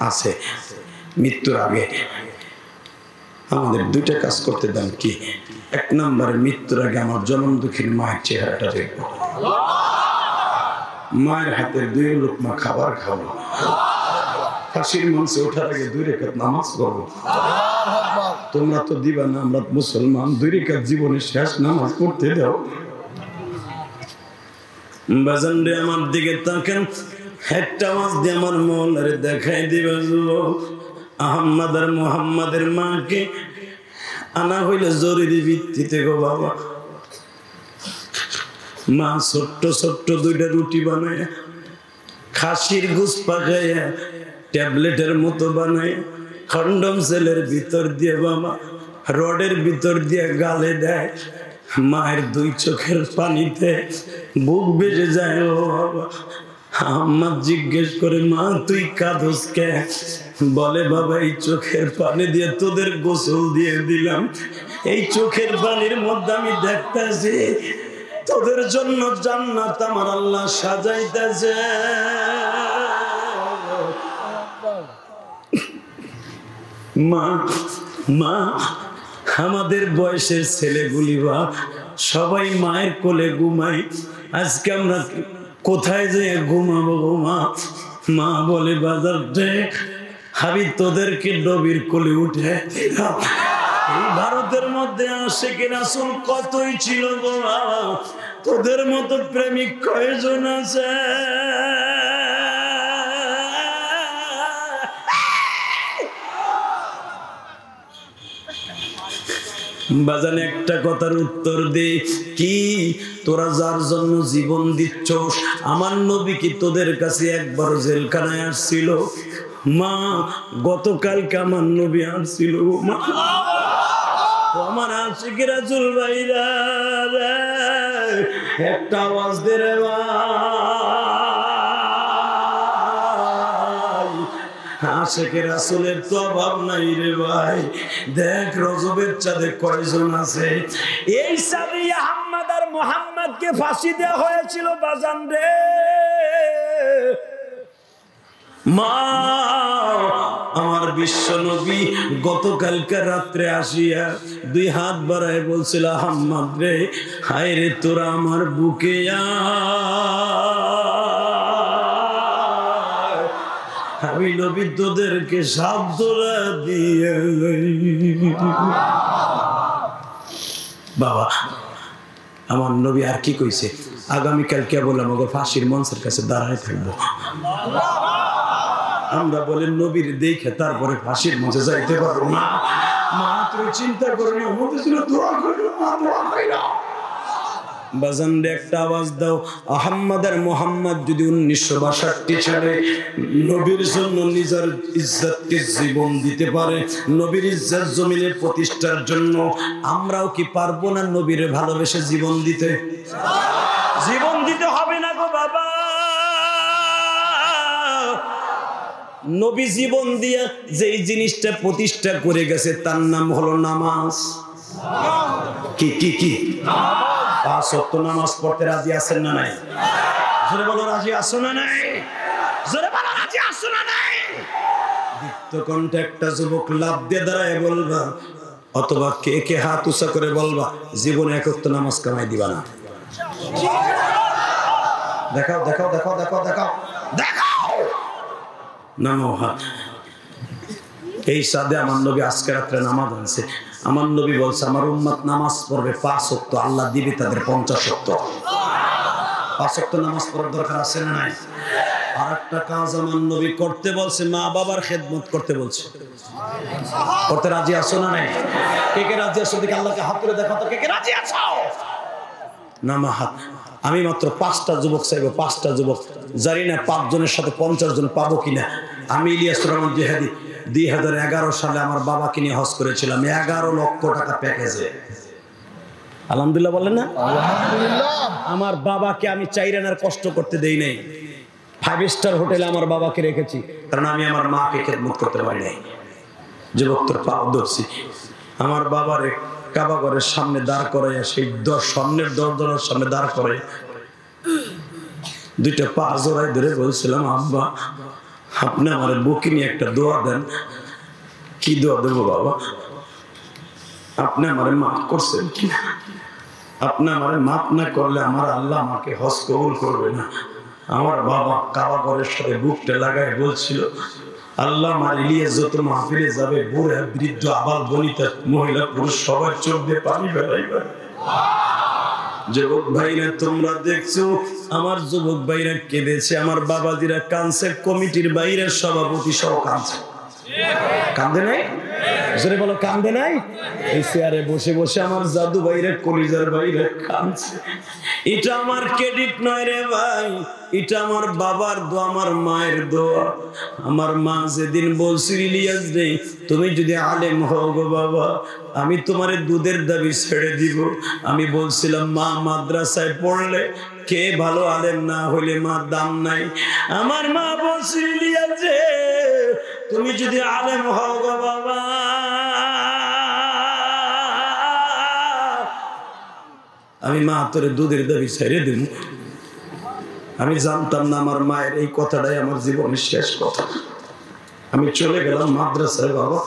[SPEAKER 1] আছে? মৃত্যুর আগে আমাদের 2টা কাজ করতে দেন। কি? 1 নম্বরে মৃত্যুর আগে আমার জনম দুঃখীর মায়ের চেহারাটা দেখবো, মায়ের হাতের 2 লোকমা খাবার খাবো, ফাঁসির মঞ্চে ওঠার আগে 2 রাকাত নামাজ পড়বো। তোমরা তো দিবা না, আমরা মুসলমান, 2 রাকাত জীবনের শেষ নামাজ পড়তে দাও। বাজান রে আমার দিকে তাকান, একটা আওয়াজ দিয়ে আমার মৌলারে দেখাই দিবে যুবক। আহম্মদ আর মুহাম্মাদের মাকে আনা হইলে জরুরি ভিত্তিতে গো বাবা। মা ছোট্ট ছোট্ট দুইটা রুটি বানায়, খাসির গুস পাকাইয়া ট্যাবলেটের মতো বানায়, খন্ডম সেলের ভিতর দিয়ে বাবা রডের ভিতর দিয়ে গালে দেয়। মায়ের দুই চোখের পানিতে বুক বেজে যায়। ও বাবা, আম্মা জিজ্ঞেস করে, মা তুই কাঁদোস কে? বলে, বাবা এই চোখের পানি দিয়ে তোদের গোসল দিয়ে দিলাম। এই চোখের পানির মধ্যে আমি দেখতেছি তোদের জন্য জান্নাত আমার আল্লাহ সাজাইতেছে। মা মা আমাদের বয়সের ছেলেগুলি বা সবাই মায়ের কোলে ঘুমাই, আজকে আমরা কোথায় যে ঘুমাবো গো মা? মা বলে, বাজারে আমি তোদেরকে নবীর কোলে উঠে দিলাম। এই ভারতের মধ্যে আশিকি রাসূল কতই ছিল গো বাবা, তোদের মতো প্রেমিক কয়জন আছে? বাজান একটা কথার উত্তর দে, কি তোরা যার জন্য জীবন দিচ্ছ, আমার নবী কি তোদের কাছে একবার জেলখানায় আসছিল? মা গতকালকে আমার নবী আসছিল। মা আমার আশিকি রাসূল ভাইরা একটা আওয়াজ দে রে ভাই, আশিকি রাসূলের তো অভাব নাই রে ভাই। দেখ রজবের চাঁদে কয়জন আছে। এই চাঁদে আহমদ আর মুহাম্মদকে ফাঁসি দেওয়া হয়েছিল বাজান রে। মা আমার বিশ্ব নবী গতকালকে রাত্রে আসিয়া দুই হাত বাড়ায় বলছিল, আহমদ রে, হায় রে তোরা আমার বুকে আমি নবী তোদেরকে সাবধান দিয়ে। বাবা আমার নবী আর কি কইছে? আগামীকাল কেবল আমাকে ফাঁসির মঞ্চের কাছে দাঁড়ায় থাকবো। আমরা বলেন নবীর দেখে তারপরে ফাঁসির মঞ্চে যাইতে পারবো না। মা তুই চিন্তা করো না, দোয়া করো না, দোয়া কইরা বাজান রে একটা আওয়াজ দাও। আহমদ আর মুহাম্মদ যদি 1962 সালে নবীর জন্য নিজের ইজ্জতকে জীবন দিতে পারে, নবীর ইজ্জত জমিনের প্রতিষ্ঠার জন্য, আমরাও কি পারবো না নবীর ভালোবেসে জীবন দিতে? জীবন দিতে হবে না গো বাবা। নবী জীবন দিয়ে যেই জিনিসটা প্রতিষ্ঠা করে গেছে তার নাম হলো নামাজ। কি কি কি? পাঁচ ওয়াক্ত নামাজ পড়তে রাজি আছেন না নাই? জোরে বলো, রাজি আছো না নাই? জোরে বলো, রাজি আছো না নাই? দীপ্ত কণ্ঠে একটা যুবক লাফ দিয়ে দাঁড়ায় বলবা, অথবা কে কে হাত উঁচা করে বলবা, জীবনে এক ওয়াক্ত নামাজ কামাই দিবা না। দেখাও দেখাও দেখাও দেখাও দেখাও দেখাও নামো হাত। এই সাদে আমার নবী আজকে রাত্রে নামাজ আনছে। আমার নবী বলছে, আমার উম্মত নামাজ পড়বে 5 ওয়াক্ত, আল্লাহ দিবে তাদের 50 ওয়াক্ত। 5 ওয়াক্ত নামাজ পড়ার দরকার আছে না নাই? আর একটা কাজ আমার নবী করতে বলছে, মা বাবার খেদমত করতে বলছে। করতে রাজি আছো না নাই? কে কে রাজি আছো? দেখে আল্লাহকে হাত করে দেখাও তো, কে কে রাজি আছো? নামা হাত। আমি মাত্র 5টা যুবক চাইবো, 5টা যুবক। জানি না 5 জনের সাথে 50 জন পাবো কিনা। আমি ইলিয়াস রহমান জিহাদি 2011 সালে আমার বাবাকে নিয়ে হজ করেছিলাম 11 লক্ষ টাকা প্যাকেজে। আলহামদুলিল্লাহ বলেন না? আলহামদুলিল্লাহ। আমার বাবাকে আমি 4 আনার কষ্ট করতে দেই নাই। 5 স্টার হোটেলে আমার বাবাকে রেখেছি, কারণ আমি আমার মাকে খেদমত করতে পারি নাই। যুবক তোর পা ধরছি। আমার বাবারে কাবা ঘরের সামনে দাঁড় করাইয়া, সেই স্বর্ণের দরজার সামনে দাঁড় করে 2টা পা জোড়ায় ধরে বলছিলাম, আব্বা আপনি আমার বুকে নিয়ে একটা দোয়া দেন। কি দোয়া দেবো বাবা? আপনি আমার মাফ করছেন কিনা? আপনি আমার মাফ না করলে আমার আল্লাহ আমাকে হজ কবুল করবে না। আমার বাবা কাবা ঘরের সাথে বুকটা লাগায় বলছিল, আল্লাহ আমার ইলিয়াস যত মাহফিলে যাবে, বুড়া বৃদ্ধ আবাল বনিতা মহিলা পুরুষ সবার চোখ দিয়ে পানি বেরাইবে। যুবক ভাইরা তোমরা দেখছো আমার যুবক ভাইরা কেঁদেছে, আমার বাবাজিরা কাঁদছে, কমিটির বাইরে সভাপতি সহ কাঁদছে। কান্দে নাই? জোরে বলো, কান্দে নাই? এই চেয়ারে বসে বসে আমার জাদু ভাইরা, কলিজার ভাইরা কাঁদছে। এটা আমার ক্রেডিট নয় রে ভাই, এটা আমার বাবার দোয়া, আমার মায়ের দোয়া। আমার মা যেদিন বলছিল ইলিয়াস রে তুমি যদি আলেম হও গো বাবা, আমি তোমার দুধের দাবি ছেড়ে দিব। আমি বলছিলাম মা মাদ্রাসায় পড়লে কে ভালো, আলেম না হইলে মা দাম নাই। আমার মা বলছিল ইলিয়াস রে তুমি যদি আলেম হও গো বাবা, আমি মা তোরে দুধের দাবি ছেড়ে দিব। আমি জানতাম না আমার মায়ের এই কথাটাই আমার জীবনের শেষ কথা। আমি চলে গেলাম মাদ্রাসায় বাবা।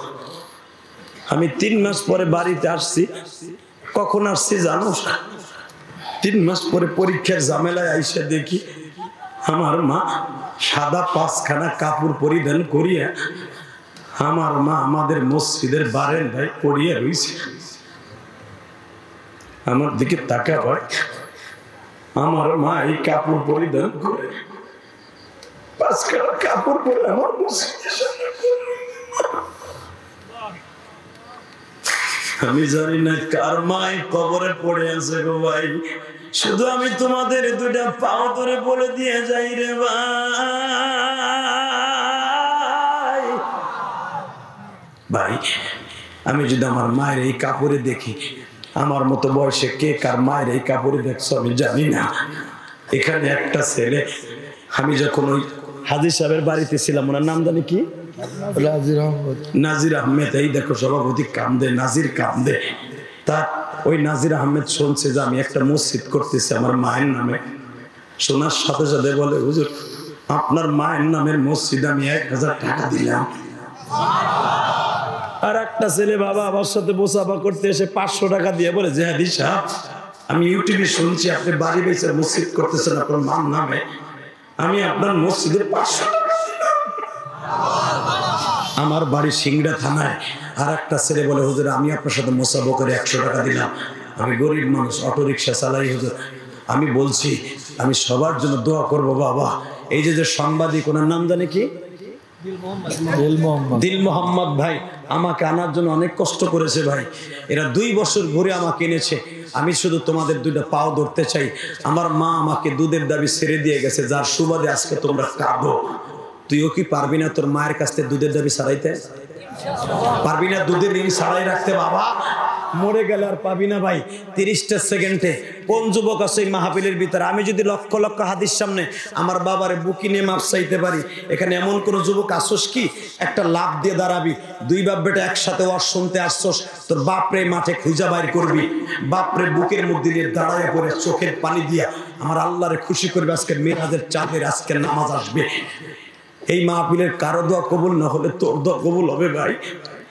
[SPEAKER 1] আমি 3 মাস পরে বাড়িতে আসছি। কখন আসছি জানো? 3 মাস পরে পরীক্ষার ঝামেলায় আইসা দেখি আমার মা সাদা 5খানা কাপড় পরিধান করিয়া আমার মা আমাদের মসজিদের বারান্দায় পড়িয়া রয়েছে। আমার দিকে তাকা হয়, আমার মা এই কাপড় পরিধান করে 5খানা কাপড় পরে আমার মসজিদের সামনে। আমি জানি না কার মাই কবরে পড়ে আছে গো ভাই, শুধু আমি তোমাদের 2টা পাও ধরে বলে দিয়ে যাই রে ভাই। ভাই আমি যদি আমার মায়ের এই কাপড়ে দেখি, আমার মতো বয়সে কে কার মায়ের এই কাপড়ে দেখছো আমি জানি না। এখানে একটা ছেলে, আমি যখন ওই হাজী সাহেবের বাড়িতে ছিলাম, ওনার নাম জানি কি, নাজির আহমেদ, এই দেখো সভাপতি কান্দে, নাজির কান্দে। তা ওই নাজির আহমেদ শুনছে যে আমি একটা মসজিদ করতেছি আমার মায়ের নামে। শোনার সাথে সাথে বলে হুজুর আপনার মায়ের নামের মসজিদ আমি 1000 টাকা দিলাম। আর একটা ছেলে বাবা আমার সাথে বোসাফা করতে এসে 500 টাকা দিয়ে বলে যে হাদি সাহেব আমি ইউটিউবে শুনছি আপনি বাড়ি বেচে মসজিদ করতেছেন আপনার মার নামে, আমি আপনার মসজিদের 500 টাকা দিলাম। আমার বাড়ি সিংড়া থানায়। আর একটা ছেলে বলে হুজুর আমি আপনার সাথে মোসাফা করে 100 টাকা দিলাম, আমি গরিব মানুষ, অটো রিক্সা চালাই হুজুর। আমি বলছি আমি সবার জন্য দোয়া করবো বাবা। এই যে সাংবাদিক, ওনার নাম জানে কি, দিল মোহাম্মদ ভাই, আমাকে আনার জন্য অনেক কষ্ট করেছে ভাই। এরা 2 বছর ঘুরে আমাকে এনেছে। আমি শুধু তোমাদের 2টা পাও ধরতে চাই। আমার মা আমাকে দুধের দাবি ছেড়ে দিয়ে গেছে, যার সুবাদে আজকে তোমরা কাঁদো। তুইও কি পারবি না তোর মায়ের কাছ থেকে দুধের দাবি ছাড়াইতে? পারবি না দুধের ঋণ ছাড়াই রাখতে বাবা? মরে গেলে আর পাবি না ভাই। 30টা সেকেন্ডে কোন যুবক আছে এই মাহফিলের ভিতরে, আমি যদি লক্ষ লক্ষ হাদিস সামনে আমার বাবারে বুকি নিয়ে মাপ চাইতে পারি, এখানে এমন কোন যুবক আসোস কি একটা লাভ দিয়ে দাঁড়াবি? 2 বাপ বেটা একসাথে ওয়াজ শুনতে আসছোস, তোর বাপরে মাঠে খুঁজা বাইর করবি, বাপরে বুকের মধ্যে নিয়ে দাঁড়ায় পড়ে চোখের পানি দিয়া আমার আল্লাহরে খুশি করবে। আজকে মেরাজের চাঁদের আজকে নামাজ আসবে। এই মাহফিলের কারো দোয়া কবুল না হলে তোর দোয়া কবুল হবে ভাই।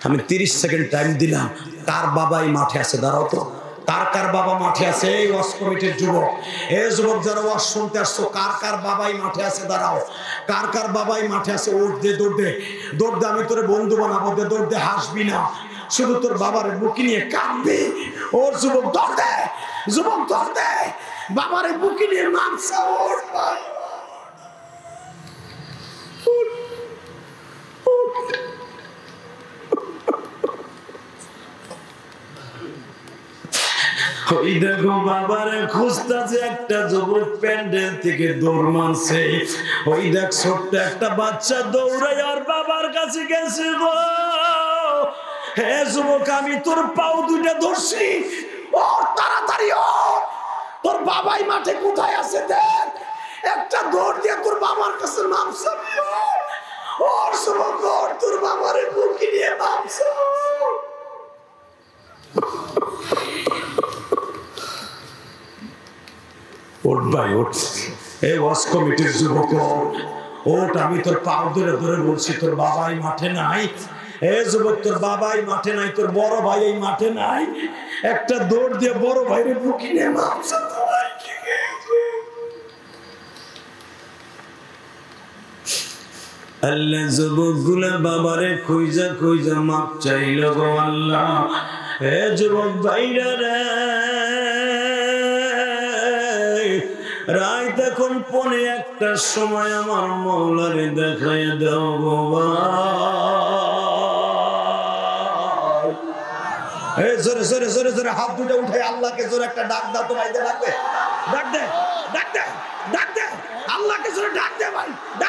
[SPEAKER 1] আমি 30 সেকেন্ড টাইম দিলাম। কার বাবা এই মাঠে আছে দাঁড়াও তো, কার কার বাবা মাঠে আছে? এই ওয়াজ কমিটির যুবক, এই যুবক যারা ওয়াজ শুনতে আসছো, কার কার বাবাই মাঠে আছে দাঁড়াও, কার কার বাবাই মাঠে আছে? ওঠ দে, দৌড় দে, দৌড় দে, আমি তোরে বন্ধু বানাবো, দে দৌড় দে, হাসবি না, শুধু তোর বাবারে বুকি নিয়ে কাঁদবি। ওর যুবক দৌড় দে, যুবক দৌড় দে, বাবারে বুকি নিয়ে নামছে। ওঠ ভাই, ওই দেখো বাবারে খুঁজতেছে একটা যুবক প্যান্ডেল থেকে দৌড় মারছে। ওই দেখ ছোট্ট একটা বাচ্চা দৌড়াই আর বাবার কাছে গেছে গো। হে যুবক আমি তোর পাও 2টা ধরছি, ও তাড়াতাড়ি ও, তোর বাবাই মাঠে কোথায় আছে দেখ, একটা দৌড় দিয়ে তোর বাবার কাছে নামছে। ওর যুবক তোর বাবারে বুকি নিয়ে নামছে। ওঠ ভাই ওঠ, এই ওয়াজ কমিটির যুবক ওঠ, আমি তোর পাও ধরে ধরে বলছি তোর বাবাই মাঠে নাই। এ যুবক তোর বাবাই মাঠে নাই, তোর বড় ভাই এই মাঠে নাই, একটা দৌড় দিয়ে বড় ভাইরে বুকি নিয়ে নামছে। আল্লাহ যুবক গুলা বাবারে খুঁজা খুঁজা মাপ চাইল গো আল্লাহ। হে যুবক ভাইরা রে, রাত এখন 1:45 সময় আমার মওলারে দেখাই দাও বাবা। এই জোরে জোরে জোরে জোরে হাত দুটো উঠে আল্লাহকে জোরে একটা ডাক দাও তো ভাই, ডাক দে, ডাক দে, ডাক দে, ডাক দে, আল্লাহকে জোরে ডাক দে ভাই, ডাক